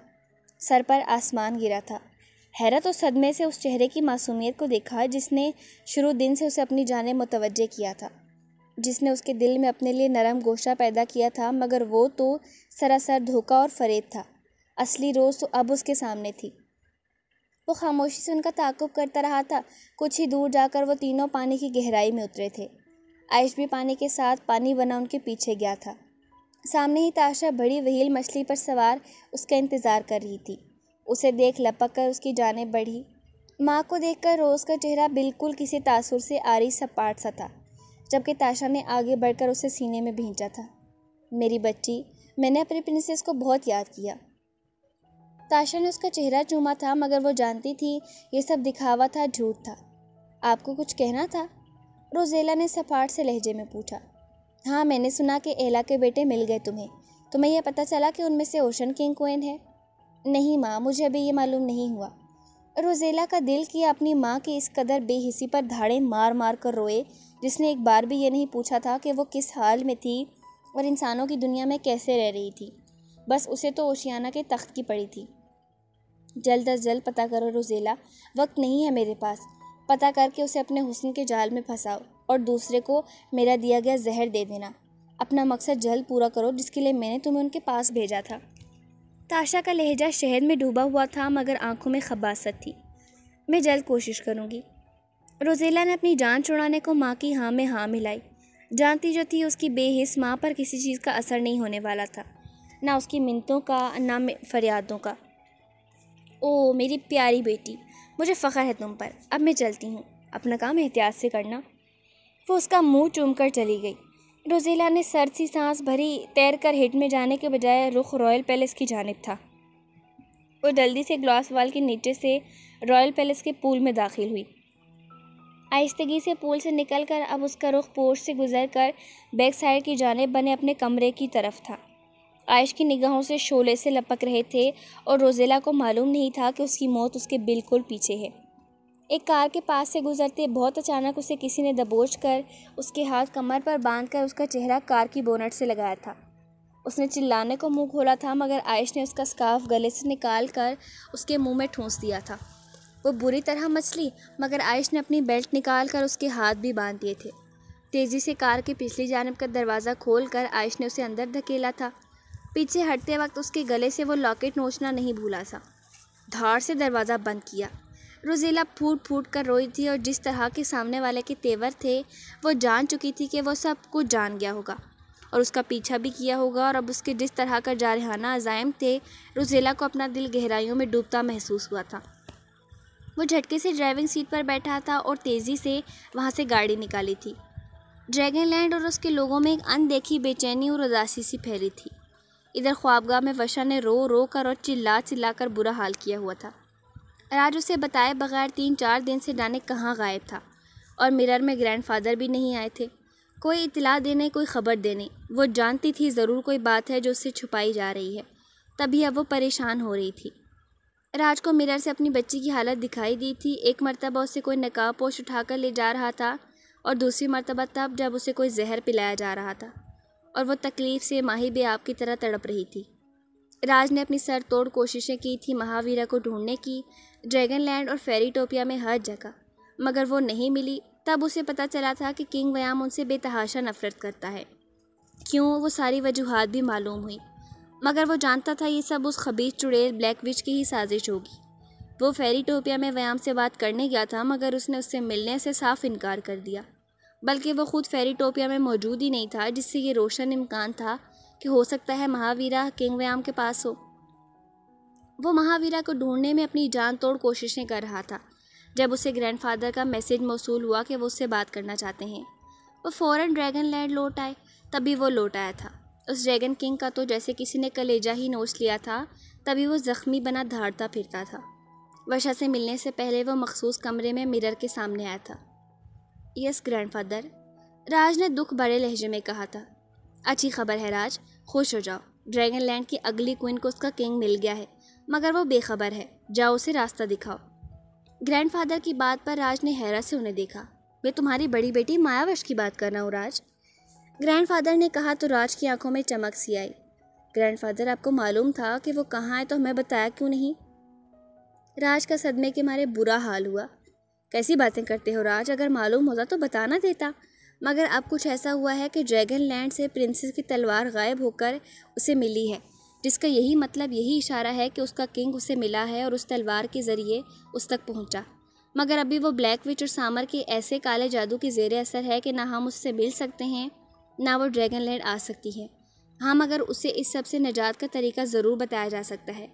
सर पर आसमान गिरा था। हैरत और सदमे से उस चेहरे की मासूमियत को देखा, जिसने शुरू दिन से उसे अपनी जाने मुतवज्जे किया था, जिसने उसके दिल में अपने लिए नरम गोशा पैदा किया था। मगर वो तो सरासर धोखा और फरेब था। असली रोज़ तो अब उसके सामने थी। वो खामोशी से उनका ताक़ुब करता रहा था। कुछ ही दूर जाकर वो तीनों पानी की गहराई में उतरे थे। आयश भी पानी के साथ पानी बना उनके पीछे गया था। सामने ही ताशा बड़ी व्हेल मछली पर सवार उसका इंतज़ार कर रही थी। उसे देख लपक कर उसकी जानिब बढ़ी। माँ को देखकर रोज़ का चेहरा बिल्कुल किसी तासुर से आरी सपाट सा था, जबकि ताशा ने आगे बढ़कर उसे सीने में भींचा था। मेरी बच्ची, मैंने अपनी प्रिंसेस को बहुत याद किया। ताशा ने उसका चेहरा चूमा था, मगर वो जानती थी ये सब दिखावा था, झूठ था। आपको कुछ कहना था? रोज़ेला ने सपाट से लहजे में पूछा। हाँ, मैंने सुना कि एला के बेटे मिल गए तुम्हें यह पता चला कि उनमें से ओशन किंग क्वीन है? नहीं माँ, मुझे अभी ये मालूम नहीं हुआ। रोज़ेला का दिल किया अपनी माँ की इस कदर बेहिसी पर धाड़े मार मार कर रोए, जिसने एक बार भी ये नहीं पूछा था कि वो किस हाल में थी और इंसानों की दुनिया में कैसे रह रही थी। बस उसे तो ओशियाना के तख्त की पड़ी थी। जल्द अज जल्द पता करो रोज़ेला, वक्त नहीं है मेरे पास। पता करके उसे अपने हुस्न के जाल में फंसाओ और दूसरे को मेरा दिया गया जहर दे देना। अपना मकसद जल्द पूरा करो, जिसके लिए मैंने तुम्हें उनके पास भेजा था। ताशा का लहजा शहद में डूबा हुआ था, मगर आंखों में खबासत थी। मैं जल्द कोशिश करूँगी। रोज़ेला ने अपनी जान छुड़ाने को माँ की हाँ में हाँ मिलाई। जानती जो थी उसकी बेहिस माँ पर किसी चीज़ का असर नहीं होने वाला था, ना उसकी मिन्नतों का, ना फरियादों का। ओह मेरी प्यारी बेटी, मुझे फ़ख्र है तुम पर। अब मैं चलती हूँ, अपना काम एहतियात से करना। वो उसका मुंह चूमकर चली गई। रोज़ेला ने सर्द सी सांस भरी। तैर कर हिट में जाने के बजाय रुख रॉयल पैलेस की जानिब था। वो जल्दी से ग्लास वाल के नीचे से रॉयल पैलेस के पूल में दाखिल हुई। आहिस्तगी से पूल से निकलकर अब उसका रुख पोर्च से गुजरकर बैक साइड की जानिब बने अपने कमरे की तरफ था। आयश की निगाहों से शोले से लपक रहे थे और रोज़ेला को मालूम नहीं था कि उसकी मौत उसके बिल्कुल पीछे है। एक कार के पास से गुजरते बहुत अचानक उसे किसी ने दबोच कर उसके हाथ कमर पर बांधकर उसका चेहरा कार की बोनट से लगाया था। उसने चिल्लाने को मुंह खोला था मगर आयश ने उसका स्कार्फ गले से निकाल कर उसके मुंह में ठूंस दिया था। वो बुरी तरह मचली मगर आयश ने अपनी बेल्ट निकाल कर उसके हाथ भी बांध दिए थे। तेज़ी से कार के पिछली जानिब का दरवाज़ा खोल कर आयश ने उसे अंदर धकेला था। पीछे हटते वक्त उसके गले से वो लॉकेट नोचना नहीं भूला था। धार से दरवाज़ा बंद किया। रोज़ेला फूट फूट कर रोई थी और जिस तरह के सामने वाले के तेवर थे वो जान चुकी थी कि वो सब कुछ जान गया होगा और उसका पीछा भी किया होगा। और अब उसके जिस तरह का जारहाना अज़ाइम थे, रोज़ेला को अपना दिल गहराइयों में डूबता महसूस हुआ था। वो झटके से ड्राइविंग सीट पर बैठा था और तेज़ी से वहाँ से गाड़ी निकाली थी। ड्रैगनलैंड और उसके लोगों में एक अनदेखी बेचैनी और उदासी सी फैली थी। इधर ख्वाबगाह में वर्षा ने रो रो कर और चिल्ला चिल्ला कर बुरा हाल किया हुआ था। राज उसे बताए बगैर 3-4 दिन से जाने कहाँ गायब था और मिरर में ग्रैंडफादर भी नहीं आए थे। कोई इतला देने, कोई ख़बर देने। वो जानती थी ज़रूर कोई बात है जो उससे छुपाई जा रही है, तभी अब वो परेशान हो रही थी। राज को मिरर से अपनी बच्ची की हालत दिखाई दी थी। एक मर्तबा उसे कोई नकाब पोश उठाकर ले जा रहा था और दूसरी मर्तबा तब जब उसे कोई जहर पिलाया जा रहा था और वो तकलीफ़ से माही बेआब की तरह तड़प रही थी। राज ने अपनी सर तोड़ कोशिशें की थी महावीरा को ढूंढने की, ड्रैगनलैंड और फेरीटोपिया में हर जगह, मगर वो नहीं मिली। तब उसे पता चला था कि किंग व्याम उनसे बेतहाशा नफरत करता है। क्यों, वो सारी वजूहात भी मालूम हुई, मगर वो जानता था ये सब उस खबीज चुड़ैल ब्लैक विच की ही साजिश होगी। वो फेरीटोपिया में व्याम से बात करने गया था मगर उसने उससे मिलने से साफ इनकार कर दिया। बल्कि वो खुद फेरीटोपिया में मौजूद ही नहीं था, जिससे ये रोशन इम्कान था कि हो सकता है महावीरा किंग व्याम के पास हो। वो महावीरा को ढूंढने में अपनी जान तोड़ कोशिशें कर रहा था जब उसे ग्रैंडफादर का मैसेज मौसूल हुआ कि वो उससे बात करना चाहते हैं। वो फ़ौरन ड्रैगनलैंड लौट आए। तभी वो लौट आया था। उस ड्रैगन किंग का तो जैसे किसी ने कलेजा ही नोच लिया था। तभी वो ज़ख्मी बना धाड़ता फिरता था। वर्षा से मिलने से पहले वो मखसूस कमरे में मिरर के सामने आया था। यस ग्रैंडफादर, राज ने दुख भरे लहजे में कहा था। अच्छी खबर है राज, खुश हो जाओ। ड्रैगनलैंड की अगली क्वीन को उसका किंग मिल गया है, मगर वो बेखबर है। जाओ उसे रास्ता दिखाओ। ग्रैंडफादर की बात पर राज ने हैरत से उन्हें देखा। मैं तुम्हारी बड़ी बेटी मायावश की बात कर रहा हूँ राज, ग्रैंडफादर ने कहा तो राज की आंखों में चमक सी आई। ग्रैंडफादर, आपको मालूम था कि वो कहाँ है तो हमें बताया क्यों नहीं? राज का सदमे के मारे बुरा हाल हुआ। कैसी बातें करते हो राज, अगर मालूम होता तो बताना देता। मगर अब कुछ ऐसा हुआ है कि ड्रैगनलैंड से प्रिंसेस की तलवार गायब होकर उसे मिली है, जिसका यही मतलब, यही इशारा है कि उसका किंग उसे मिला है और उस तलवार के ज़रिए उस तक पहुंचा। मगर अभी वो ब्लैक विच और सामर के ऐसे काले जादू के ज़ेरे असर है कि ना हम उससे मिल सकते हैं ना वो ड्रैगनलैंड आ सकती है। हाँ, मगर उसे इस सब से निजात का तरीका ज़रूर बताया जा सकता है।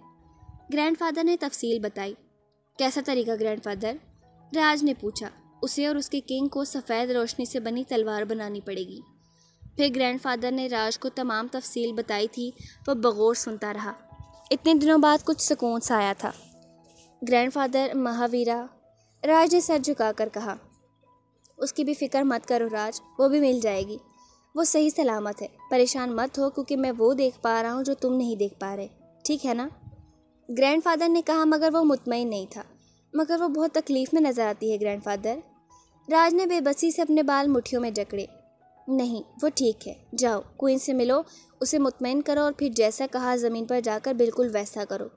ग्रैंडफादर ने तफसील बताई। कैसा तरीका ग्रैंडफादर? राज ने पूछा। उसे और उसके किंग को सफ़ेद रोशनी से बनी तलवार बनानी पड़ेगी। फिर ग्रैंडफादर ने राज को तमाम तफसील बताई थी। वह बगौर सुनता रहा। इतने दिनों बाद कुछ सुकून सा आया था। ग्रैंडफादर, महावीरा, राज ने सर झुकाकर कहा। उसकी भी फ़िक्र मत करो राज, वो भी मिल जाएगी। वो सही सलामत है, परेशान मत हो, क्योंकि मैं वो देख पा रहा हूँ जो तुम नहीं देख पा रहे, ठीक है ना? ग्रैंडफादर ने कहा, मगर वो मुतमईन नहीं था। मगर वो बहुत तकलीफ़ में नज़र आती है ग्रैंडफादर। राज ने बेबसी से अपने बाल मुट्ठियों में जकड़े। नहीं, वो ठीक है, जाओ क्वीन से मिलो, उसे मुतमईन करो और फिर जैसा कहा ज़मीन पर जाकर बिल्कुल वैसा करो।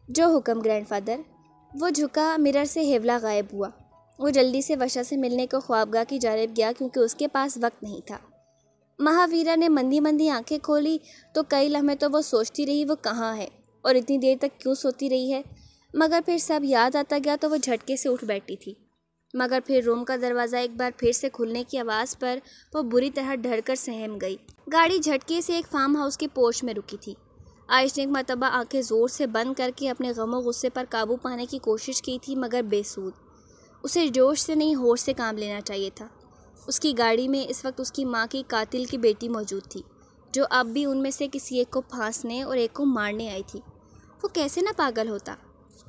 जो हुक्म ग्रैंडफादर। वो झुका, मिरर से हेवला गायब हुआ। वो जल्दी से वर्षा से मिलने को ख्वाबगाह की जानिब गया क्योंकि उसके पास वक्त नहीं था। महावीरा ने मंदी मंदी आंखें खोली तो कई लम्हे तो वो सोचती रही वो कहाँ है और इतनी देर तक क्यों सोती रही है। मगर फिर सब याद आता गया तो वो झटके से उठ बैठी थी। मगर फिर रूम का दरवाज़ा एक बार फिर से खुलने की आवाज़ पर वो बुरी तरह डर कर सहम गई। गाड़ी झटके से एक फार्म हाउस के पोर्च में रुकी थी। आयश ने एक मरतबा आंखें ज़ोर से बंद करके अपने गमो गुस्से पर काबू पाने की कोशिश की थी, मगर बेसूद। उसे जोश से नहीं, होश से काम लेना चाहिए था। उसकी गाड़ी में इस वक्त उसकी माँ की कातिल की बेटी मौजूद थी, जो अब भी उनमें से किसी एक को फांसने और एक को मारने आई थी। वो कैसे ना पागल होता।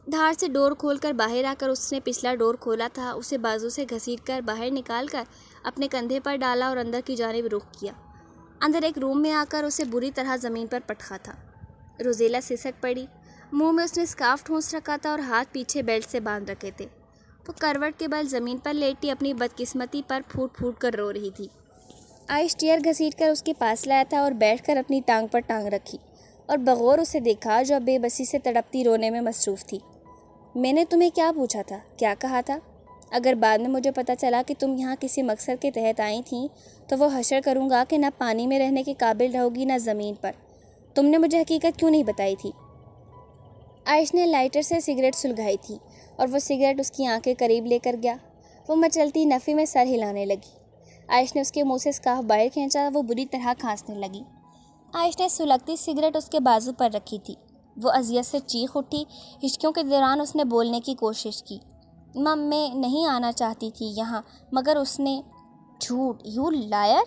धार से डोर खोलकर बाहर आकर उसने पिछला डोर खोला था, उसे बाजू से घसीटकर बाहर निकालकर अपने कंधे पर डाला और अंदर की जानिब रुख किया। अंदर एक रूम में आकर उसे बुरी तरह ज़मीन पर पटका था। रोज़ेला सिसक पड़ी। मुंह में उसने स्कार्फ ठूंस रखा था और हाथ पीछे बेल्ट से बांध रखे थे। वो करवट के बल ज़मीन पर लेटी अपनी बदकिस्मती पर फूट फूट कर रो रही थी। आयश चेयर घसीटकर उसके पास लाया था और बैठकर अपनी टांग पर टांग रखी और बगौर उसे देखा जो अब बेबसी से तड़पती रोने में मसरूफ़ थी। मैंने तुम्हें क्या पूछा था, क्या कहा था? अगर बाद में मुझे पता चला कि तुम यहाँ किसी मकसद के तहत आई थी तो वो हशर करूँगा कि ना पानी में रहने के काबिल रहोगी ना ज़मीन पर। तुमने मुझे हकीकत क्यों नहीं बताई थी? आयश ने लाइटर से सिगरेट सुलगाई थी और वो सिगरेट उसकी आंखें करीब लेकर गया। वो मचलती नफ़ी में सर हिलाने लगी। आयश ने उसके मुंह से स्कार्फ बाहर खींचा। वो बुरी तरह खांसने लगी। आयश ने सुलगती सिगरेट उसके बाजू पर रखी थी। वो अजियत से चीख उठी। हिचकियों के दौरान उसने बोलने की कोशिश की। मम, मैं नहीं आना चाहती थी यहाँ, मगर उसने। झूठ, यू लायर।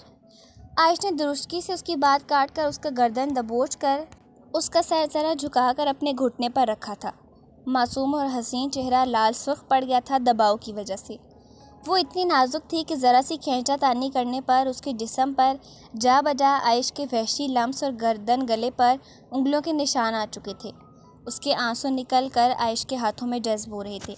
आयश ने दुरुस्तगी से उसकी बात काट कर उसका गर्दन दबोच कर उसका सर ज़रा झुकाकर अपने घुटने पर रखा था। मासूम और हसीन चेहरा लाल सुर्ख पड़ गया था दबाव की वजह से। वो इतनी नाजुक थी कि ज़रा सी खींचातानी करने पर उसके जिस्म पर जा बजा आयश के वहशी लम्स और गर्दन गले पर उंगलियों के निशान आ चुके थे। उसके आंसू निकल कर आयश के हाथों में जज्ब हो रहे थे।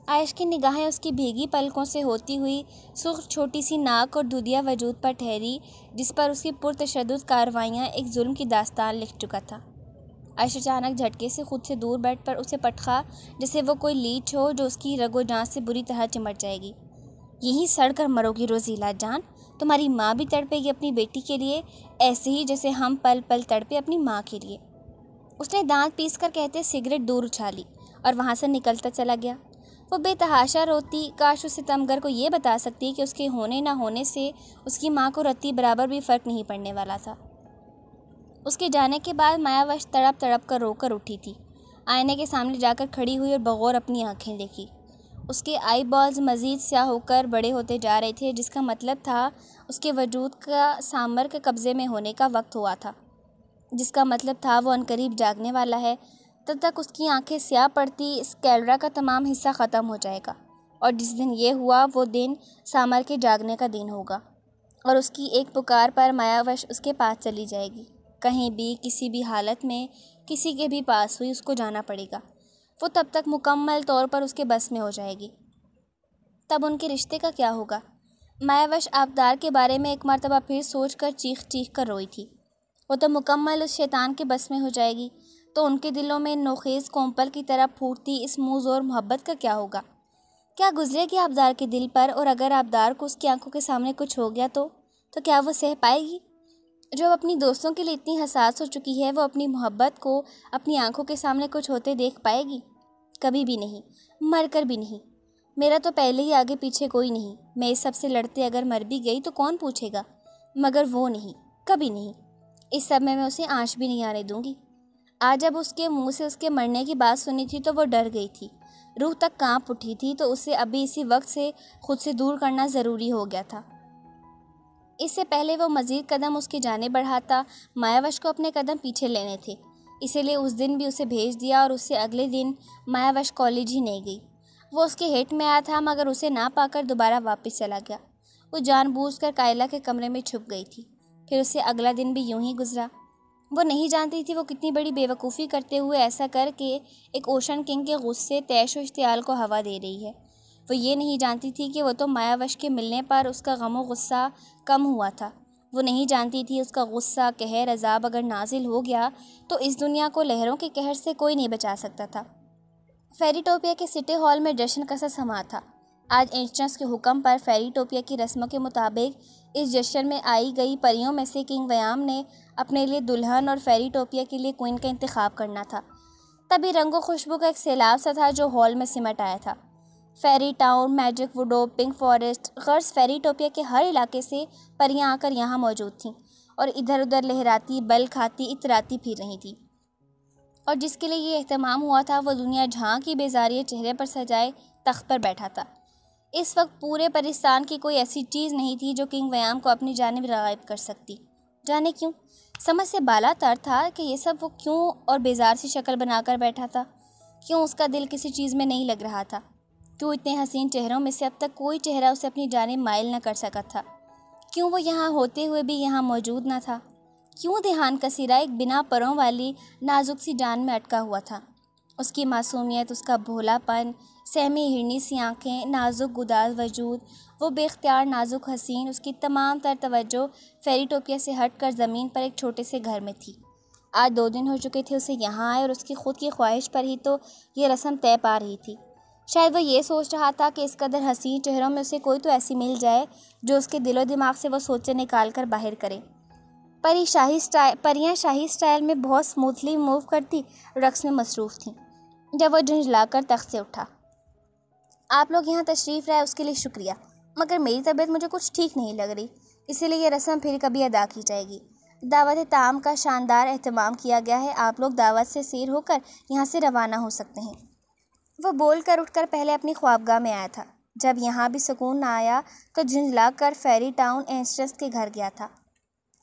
आयश की निगाहें उसकी भीगी पलकों से होती हुई सुर्ख छोटी सी नाक और दुधिया वजूद पर ठहरी, जिस पर उसकी पुरतशद्दुद कार्रवाइयाँ एक जुल्म की दास्तान लिख चुका था। आयश अचानक झटके से खुद से दूर बैठ पर उसे पटका, जैसे वो कोई लीच हो जो उसकी रगो जान से बुरी तरह चिमट जाएगी। यहीं सड़ कर मरोगी रोज़ीला जान। तुम्हारी माँ भी तड़पेगी अपनी बेटी के लिए, ऐसे ही जैसे हम पल पल तड़पे अपनी माँ के लिए। उसने दांत पीस कर कहते सिगरेट दूर उछाली और वहाँ से निकलता चला गया। वो बेतहाशा रोती। काश उस सितमगर को ये बता सकती कि उसके होने ना होने से उसकी माँ को रत्ती बराबर भी फ़र्क नहीं पड़ने वाला था। उसके जाने के बाद मायावश तड़प तड़प कर रोकर उठी थी। आईने के सामने जाकर खड़ी हुई और बगौर अपनी आंखें देखी। उसके आई बॉल्स मज़ीद स्याह होकर बड़े होते जा रहे थे, जिसका मतलब था उसके वजूद का सामर के कब्ज़े में होने का वक्त हुआ था, जिसका मतलब था वो अनकरीब जागने वाला है। तब तक उसकी आंखें स्याह पड़ती, स्कैलरा का तमाम हिस्सा ख़त्म हो जाएगा और जिस दिन ये हुआ वो दिन सामर के जागने का दिन होगा और उसकी एक पुकार पर मायावश उसके पास चली जाएगी। कहीं भी किसी भी हालत में किसी के भी पास हुई उसको जाना पड़ेगा। वो तब तक मुकम्मल तौर पर उसके बस में हो जाएगी। तब उनके रिश्ते का क्या होगा? मायावश आबदार के बारे में एक मर्तबा फिर सोच कर चीख चीख कर रोई थी। वो तो मुकम्मल उस शैतान के बस में हो जाएगी, तो उनके दिलों में नोखेज़ कोंपल की तरह फूटती इस मुँह ज़ोर मोहब्बत का क्या होगा? क्या गुजरेगी आबदार के दिल पर? और अगर आबदार को उसकी आंखों के सामने कुछ हो गया तो क्या वो सह पाएगी? जो अपनी दोस्तों के लिए इतनी हसास हो चुकी है, वो अपनी मोहब्बत को अपनी आंखों के सामने कुछ होते देख पाएगी? कभी भी नहीं, मर कर भी नहीं। मेरा तो पहले ही आगे पीछे कोई नहीं। मैं इस सब से लड़ते अगर मर भी गई तो कौन पूछेगा? मगर वो नहीं, कभी नहीं। इस सब में मैं उसे आँच भी नहीं आने दूंगी। आज जब उसके मुंह से उसके मरने की बात सुनी थी तो वो डर गई थी, रूह तक कांप उठी थी। तो उसे अभी इसी वक्त से खुद से दूर करना ज़रूरी हो गया था। इससे पहले वो मज़ीद कदम उसके जाने बढ़ाता, मायावश को अपने कदम पीछे लेने थे। इसीलिए उस दिन भी उसे भेज दिया और उससे अगले दिन मायावश कॉलेज ही नहीं गई। वो उसके हेट में आया था, मगर उसे ना पाकर दोबारा वापस चला गया। वो जानबूझकर कायला के कमरे में छुप गई थी। फिर उससे अगला दिन भी यूं ही गुजरा। वो नहीं जानती थी वो कितनी बड़ी बेवकूफ़ी करते हुए ऐसा करके एक ओशन किंग के गुस्से, तैश और इश्तियाल को हवा दे रही है। वो ये नहीं जानती थी कि वो तो मायावश के मिलने पर उसका गम और गुस्सा कम हुआ था। वो नहीं जानती थी उसका गुस्सा, कहर, अजाब अगर नाजिल हो गया तो इस दुनिया को लहरों के कहर से कोई नहीं बचा सकता था। फेरीटोपिया के सिटी हॉल में जश्न का सा समा था। आज एंशंस के हुक्म पर फेरीटोपिया की रस्मों के मुताबिक इस जश्न में आई गई परियों में से किंग व्याम ने अपने लिए दुल्हन और फेरीटोपिया के लिए क्वीन का इंतखाब करना था। तभी रंगो खुशबू का एक सैलाब सा था जो हॉल में सिमट आया था। फेरी town, magic वुडो, pink forest, girls फेरीटोपिया के हर इलाके से परियां आकर यहाँ मौजूद थीं और इधर उधर लहराती, बल खाती, इतराती फिर रही थी। और जिसके लिए ये एहतमाम हुआ था वो दुनिया जहाँ की बेजारिये चेहरे पर सजाए तख्त पर बैठा था। इस वक्त पूरे परिस्तान की कोई ऐसी चीज़ नहीं थी जो किंग व्याम को अपनी जानिब राग़िब कर सकती। जाने क्यों? समझ से बाला तर था कि ये सब वो क्यों और बेजार सी शक्ल बनाकर बैठा था। क्यों उसका दिल किसी चीज़ में नहीं लग रहा था? क्यों इतने हसीन चेहरों में से अब तक कोई चेहरा उसे अपनी जानिब माइल न कर सका था? क्यों वो यहाँ होते हुए भी यहाँ मौजूद न था? क्यों ध्यान का सिरा एक बिना परों वाली नाजुक सी जान में अटका हुआ था? उसकी मासूमियत, उसका भोलापन, सहमी हिरनी सी आँखें, नाजुक गुदाज वजूद, वो बेख्तियार नाजुक हसीन, उसकी तमाम तर तवज्जो फेरीटोपिया से हटकर ज़मीन पर एक छोटे से घर में थी। आज 2 दिन हो चुके थे उसे यहाँ आए और उसकी खुद की ख्वाहिश पर ही तो ये रस्म तय पा रही थी। शायद वो ये सोच रहा था कि इस कदर हसीन चेहरों में उसे कोई तो ऐसी मिल जाए जो उसके दिलो दिमाग से वो सोचें निकाल कर बाहर करे। परियां शाही स्टाइल में बहुत स्मूथली मूव करती रक्स में मसरूफ़ थीं। जब वो झुंझलाकर तख्त से उठा, आप लोग यहाँ तशरीफ़ लाए उसके लिए शुक्रिया, मगर मेरी तबीयत मुझे कुछ ठीक नहीं लग रही, इसीलिए ये रस्म फिर कभी अदा की जाएगी। दावत ताम का शानदार एहतमाम किया गया है, आप लोग दावत से सैर होकर यहाँ से रवाना हो सकते हैं। वह बोल कर उठकर पहले अपनी ख्वाबगाह में आया था। जब यहाँ भी सुकून न आया तो झुंझला कर फेरी टाउन एंस्ट्रस के घर गया था।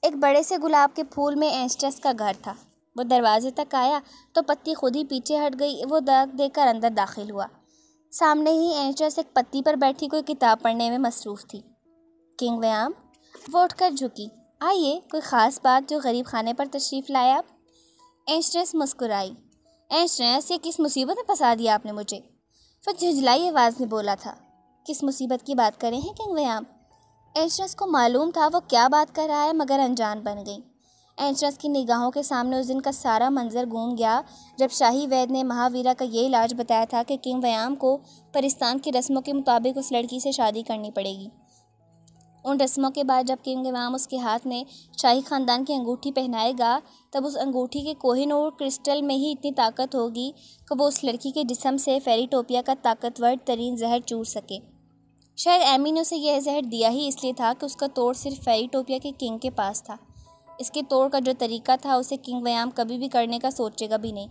एक बड़े से गुलाब के फूल में एंस्ट्रस का घर था। वो दरवाजे तक आया तो पत्ती खुद ही पीछे हट गई। वो दाग देकर अंदर दाखिल हुआ। सामने ही एंस्ट्रस एक पत्ती पर बैठी कोई किताब पढ़ने में मसरूफ़ थी। किंग व्याम, वो उठकर झुकी। आइए, कोई ख़ास बात जो गरीब खाने पर तशरीफ़ लाया? एंस्ट्रस मुस्कुराई। एंस्ट्रस, ये किस मुसीबत में फंसा दिया आपने मुझे? फिर झुंझलाई आवाज़ में बोला था। किस मुसीबत की बात करें हैं किंग व्याम? एंस्ट्रस को मालूम था वो क्या बात कर रहा है, मगर अनजान बन गई। एंस्ट्रस की निगाहों के सामने उस दिन का सारा मंजर घूम गया जब शाही वैद्य ने महावीरा का ये इलाज बताया था कि किंग व्याम को परिस्तान की रस्मों के मुताबिक उस लड़की से शादी करनी पड़ेगी। उन रस्मों के बाद जब किंग व्याम उसके हाथ में शाही ख़ानदान की अंगूठी पहनाएगा, तब उस अंगूठी के कोहिनूर क्रिस्टल में ही इतनी ताकत होगी कि वो उस लड़की के जिस्म से फेरीटोपिया का ताकतवर तरीन जहर चूर सके। शायद एमी ने उसे यह जहर दिया ही इसलिए था कि उसका तोड़ सिर्फ फेरीटोपिया के किंग के पास था। इसके तोड़ का जो तरीका था उसे किंग व्याम कभी भी करने का सोचेगा भी नहीं।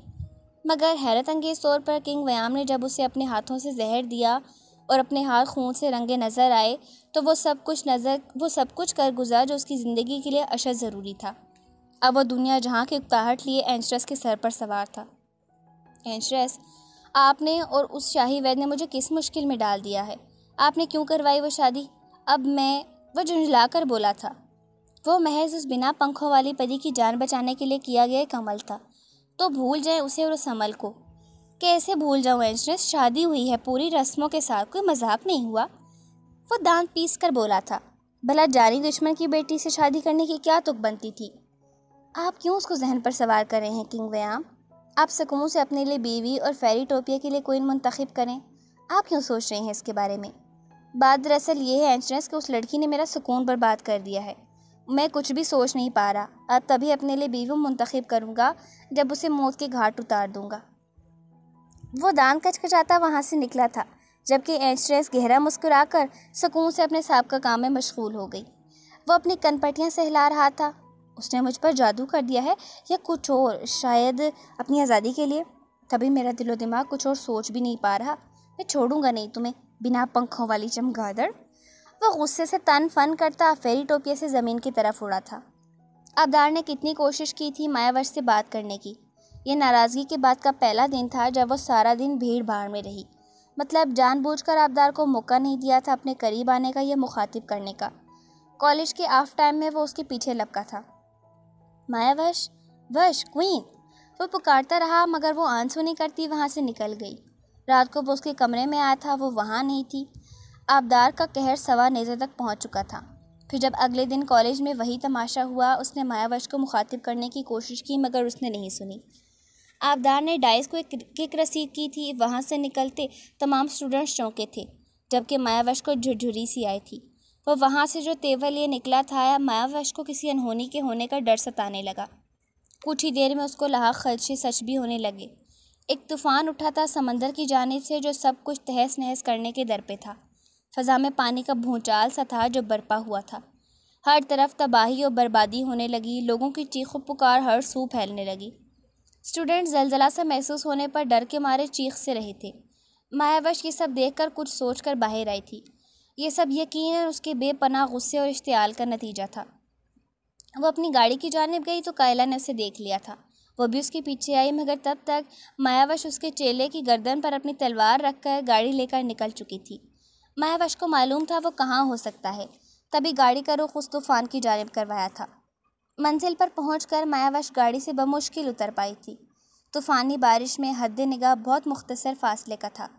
मगर हैरत अंगेज़ तौर पर किंग व्याम ने जब उसे अपने हाथों से जहर दिया और अपने हाथ खून से रंगे नज़र आए तो वो सब कुछ कर गुजरा जो उसकी ज़िंदगी के लिए अशद ज़रूरी था। अब वह दुनिया जहाँ की उकताहट लिए एंस्ट्रस के सर पर सवार था। एंस्ट्रस, आपने और उस शाही वैद्य ने मुझे किस मुश्किल में डाल दिया है? आपने क्यों करवाई वो शादी? वो झुंझला कर बोला था। वो महज उस बिना पंखों वाली परी की जान बचाने के लिए किया गया एक अमल था। तो भूल जाए उसे और उस अमल को। कैसे भूल जाऊँ एंस्ट्रस? शादी हुई है पूरी रस्मों के साथ, कोई मजाक नहीं हुआ। वो दांत पीस कर बोला था। भला जानी दुश्मन की बेटी से शादी करने की क्या तुक बनती थी? आप क्यों उसको जहन पर सवार कर रहे हैं किंग व्याम? आप सुकून से अपने लिए बीवी और फेरीटोपिया के लिए कोई मुंतखब करें। आप क्यों सोच रहे हैं इसके बारे में? बात दरअसल ये है एंस्ट्रस कि उस लड़की ने मेरा सुकून बर्बाद कर दिया है। मैं कुछ भी सोच नहीं पा रहा। अब तभी अपने लिए बीवी मुंतखब करूँगा जब उसे मौत के घाट उतार दूँगा। वो दांत कचकचाता वहाँ से निकला था, जबकि एंस्ट्रस गहरा मुस्कुराकर सुकून से अपने साहब काम में मशगूल हो गई। वो अपनी कनपटियाँ सहला रहा था। उसने मुझ पर जादू कर दिया है या कुछ और, शायद अपनी आज़ादी के लिए। तभी मेरा दिलो दिमाग कुछ और सोच भी नहीं पा रहा। मैं छोड़ूंगा नहीं तुम्हें, बिना पंखों वाली चमगादड़। वो गुस्से से तन फन करता फेरीटोपिया से ज़मीन की तरफ उड़ा था। आबदार ने कितनी कोशिश की थी मायावश से बात करने की। ये नाराज़गी के बाद का पहला दिन था जब वो सारा दिन भीड़ भाड़ में रही। मतलब जानबूझकर आबदार को मौका नहीं दिया था अपने करीब आने का या मुखातिब करने का। कॉलेज के ऑफ टाइम में वो उसके पीछे लपका था। मायावश, वश, क्वीन, वो पुकारता रहा मगर वो आंसू करती वहाँ से निकल गई। रात को वो उसके कमरे में आया था, वो वहाँ नहीं थी। आबदार का कहर सवा नेज़े तक पहुँच चुका था। फिर जब अगले दिन कॉलेज में वही तमाशा हुआ, उसने मायावश को मुखातिब करने की कोशिश की मगर उसने नहीं सुनी। आबदार ने डाइस को एक किक रसीद की थी। वहाँ से निकलते तमाम स्टूडेंट्स चौंके थे, जबकि मायावश को झुरझुरी सी आई थी। वो वहाँ से जो तेवर लिए निकला था, मायावश को किसी अनहोनी के होने का डर सताने लगा। कुछ ही देर में उसको लाहक खदशे सच भी होने लगे। एक तूफ़ान उठा था समंदर की जानिब से जो सब कुछ तहस नहस करने के दर पे था। फ़ज़ा में पानी का भूचाल सा था जो बरपा हुआ था। हर तरफ तबाही और बर्बादी होने लगी। लोगों की चीखों पुकार हर सू फैलने लगी। स्टूडेंट ज़लज़ला सा महसूस होने पर डर के मारे चीख से रहे थे। मायावश ये सब देखकर कुछ सोचकर बाहर आई थी। ये सब यकीनन उसके बेपनाह गुस्से और इश्तियाल का नतीजा था। वो अपनी गाड़ी की जानिब गई तो कायला ने उसे देख लिया था। वो भी उसके पीछे आई, मगर तब तक मायावश उसके चेले की गर्दन पर अपनी तलवार रखकर गाड़ी लेकर निकल चुकी थी। मायावश को मालूम था वो कहाँ हो सकता है, तभी गाड़ी का रुख उस तूफान की जानिब करवाया था। मंजिल पर पहुंचकर मायावश गाड़ी से बमुश्किल उतर पाई थी। तूफ़ानी बारिश में हद्दे निगाह बहुत मुख्तसर फासले का था।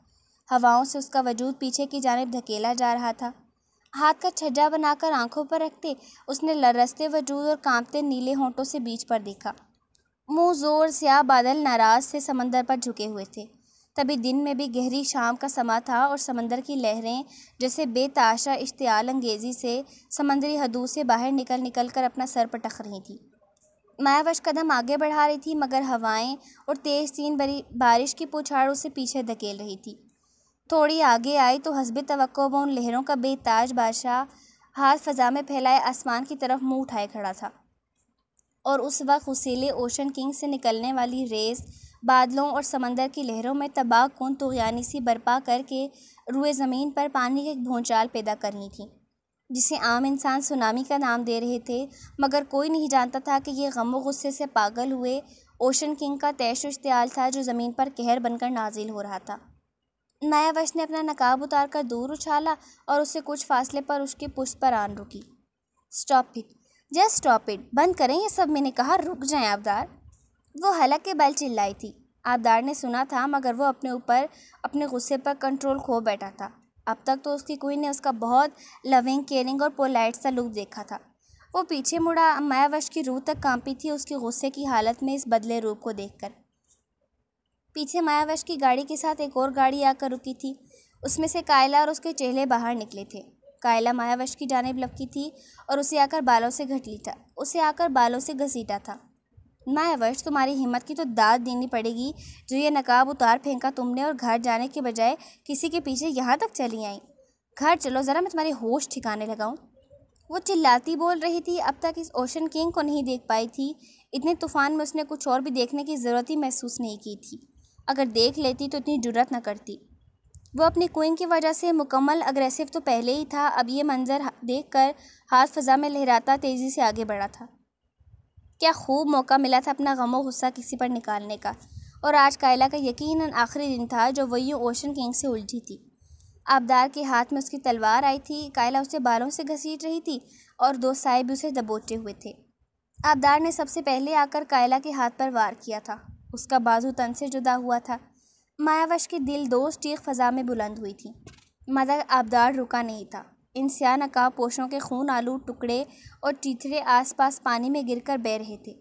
हवाओं से उसका वजूद पीछे की जानिब धकेला जा रहा था। हाथ का छज्जा बनाकर आंखों पर रखते उसने लरसते वजूद और कांपते नीले होंठों से बीच पर देखा। मुंह जोर स्याह बादल नाराज से समंदर पर झुके हुए थे। तभी दिन में भी गहरी शाम का समा था और समंदर की लहरें जैसे बेताशा इश्तियाल अंगेज़ी से समंदरी हदूद से बाहर निकल कर अपना सर पटक रही थी। मायावश कदम आगे बढ़ा रही थी, मगर हवाएं और तेज़ तीन बड़ी बारिश की पुछाड़ उसे पीछे धकेल रही थी। थोड़ी आगे आई तो हस्बे तवक्को वो उन लहरों का बेताज बादशाह हाथ फ़ज़ा में फैलाए आसमान की तरफ मुंह उठाए खड़ा था, और उस वक्त उसीले ओशन किंग से निकलने वाली रेस बादलों और समंदर की लहरों में तबाह कुन तुग़यानी सी बर्पा करके रुए ज़मीन पर पानी की एक भूचाल पैदा कर रही थी, जिसे आम इंसान सुनामी का नाम दे रहे थे, मगर कोई नहीं जानता था कि ये गम व गुस्से से पागल हुए ओशन किंग का तैश व इश्तियाल था जो ज़मीन पर कहर बनकर नाजिल हो रहा था। मायावश ने अपना नकाब उतार कर दूर उछाला और उससे कुछ फासले पर उसकी पुश्त पर आन रुकी। Stop it, just stop it, बंद करें ये सब, मैंने कहा, रुक जाएं आबदार। वो हलक के बल चिल्लाई थी। आबदार ने सुना था, मगर वो अपने ऊपर अपने गुस्से पर कंट्रोल खो बैठा था। अब तक तो उसकी क्वीन ने उसका बहुत लविंग, केयरिंग और पोलाइट सा लुक देखा था। वो पीछे मुड़ा, मायावश की रूह तक कांपी थी उसके गुस्से की हालत में इस बदले रूप को देखकर। पीछे मायावश की गाड़ी के साथ एक और गाड़ी आकर रुकी थी। उसमें से कायला और उसके चेहरे बाहर निकले थे। कायला मायावश की जानिब लपकी थी और उसे आकर बालों से घसीटा था। मायावश, तुम्हारी हिम्मत की तो दाद देनी पड़ेगी जो ये नकाब उतार फेंका तुमने और घर जाने के बजाय किसी के पीछे यहाँ तक चली आई। घर चलो ज़रा, मैं तुम्हारे होश ठिकाने लगाऊँ। वो चिल्लाती बोल रही थी। अब तक इस ओशन किंग को नहीं देख पाई थी। इतने तूफान में उसने कुछ और भी देखने की ज़रूरत ही महसूस नहीं की थी। अगर देख लेती तो इतनी जुर्रत न करती। वो अपनी क्वीन की वजह से मुकम्मल अग्रेसिव तो पहले ही था, अब ये मंजर देखकर हाथ फ़ज़ा में लहराता तेज़ी से आगे बढ़ा था। क्या खूब मौका मिला था अपना गम व गुस्सा किसी पर निकालने का, और आज कायला का यकीनन आखिरी दिन था जो वही ओशन किंग से उलझी थी। आबदार के हाथ में उसकी तलवार आई थी। कायला उसे बालों से घसीट रही थी और दो साहिब उसे दबोचे हुए थे। आबदार ने सबसे पहले आकर कायला के हाथ पर वार किया था। उसका बाजू तन से जुदा हुआ था। मायावश की दिल दोस्त चीख फ़ज़ा में बुलंद हुई थी, मगर आबदार रुका नहीं था। इन स्याह नकाब पोशों के खून आलू टुकड़े और चीथड़े आसपास पानी में गिरकर बह रहे थे।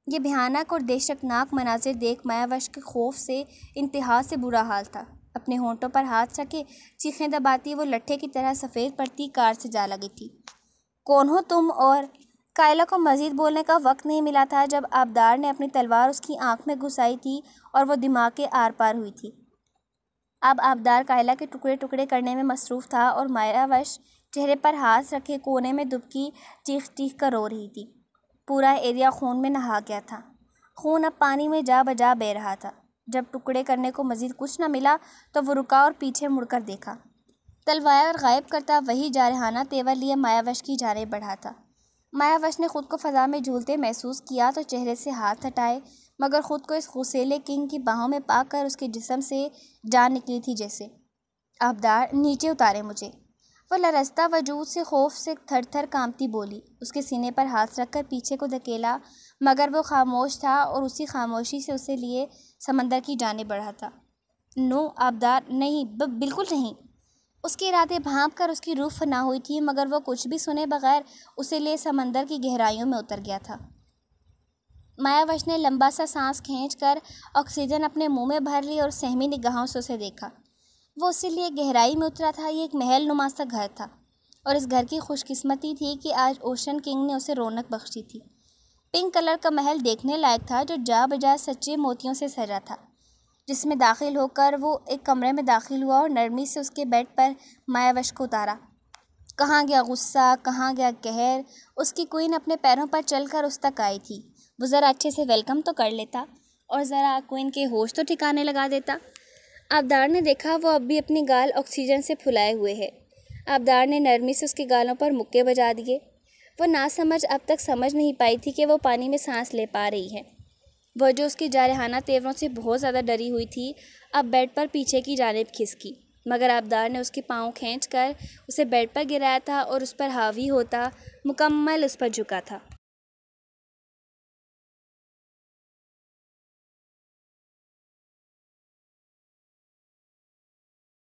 ये भयानक और दहशतनाक मनाजिर देख मायावश के खौफ से इंतहा से बुरा हाल था। अपने होंठों पर हाथ रखे चीखें दबाती वो लट्ठे की तरह सफ़ेद पड़ती कार से जा लगी थी। कौन हो तुम? और कायला को मज़ीद बोलने का वक्त नहीं मिला था जब आबदार ने अपनी तलवार उसकी आंख में घुसाई थी और वो दिमाग के आर पार हुई थी। अब आबदार कायला के टुकड़े टुकड़े करने में मसरूफ़ था और मायावश चेहरे पर हाथ रखे कोने में दुबकी चीख चीख कर रो रही थी। पूरा एरिया खून में नहा गया था। खून अब पानी में जा बजा बह रहा था। जब टुकड़े करने को मज़ीद कुछ न मिला तो वो रुका और पीछे मुड़कर देखा। तलवार गायब करता वही जारहाना तेवर लिए मायावश की जानिब बढ़ा था। मायावश ने खुद को फ़ज़ा में झूलते महसूस किया तो चेहरे से हाथ हटाए, मगर ख़ुद को इस गुस्सैले किंग की बाहों में पाकर उसके जिस्म से जान निकली थी जैसे। आबदार, नीचे उतारे मुझे। वो लरसता वजूद से खौफ से थर थर कांपती बोली। उसके सीने पर हाथ रखकर पीछे को धकेला, मगर वो खामोश था और उसी खामोशी से उसे लिए समंदर की जानिब बढ़ा था। नो आबदार, नहीं, बिल्कुल नहीं। उसके इरादे भांप कर उसकी रूह फना हुई थी, मगर वो कुछ भी सुने बगैर उसे लिए समंदर की गहराइयों में उतर गया था। मायावश ने लंबा सा सांस खींचकर ऑक्सीजन अपने मुंह में भर ली और सहमी निगाहों से उसे देखा। वो उसे लिए गहराई में उतरा था। ये एक महल नुमा सा घर था और इस घर की खुशकिस्मती थी कि आज ओशन किंग ने उसे रौनक बख्शी थी। पिंक कलर का महल देखने लायक था जो जा बजा सच्चे मोतियों से सजा था, जिसमें दाखिल होकर वो एक कमरे में दाखिल हुआ और नरमी से उसके बेड पर मायावश को उतारा। कहाँ गया गुस्सा, कहाँ गया कहर। उसकी क्वीन अपने पैरों पर चलकर उस तक आई थी। वो ज़रा अच्छे से वेलकम तो कर लेता और ज़रा क्वीन के होश तो ठिकाने लगा देता। आबदार ने देखा वो अब भी अपनी गाल ऑक्सीजन से फुलाए हुए है। आबदार ने नरमी से उसके गालों पर मुक्के बजा दिए। वो नासमझ अब तक समझ नहीं पाई थी कि वो पानी में सांस ले पा रही है। वह जो उसके जारहाना तेवरों से बहुत ज़्यादा डरी हुई थी, अब बेड पर पीछे की जानिब खिसकी, मगर आबदार ने उसके पाँव खींचकर उसे बेड पर गिराया था और उस पर हावी होता मुकम्मल उस पर झुका था।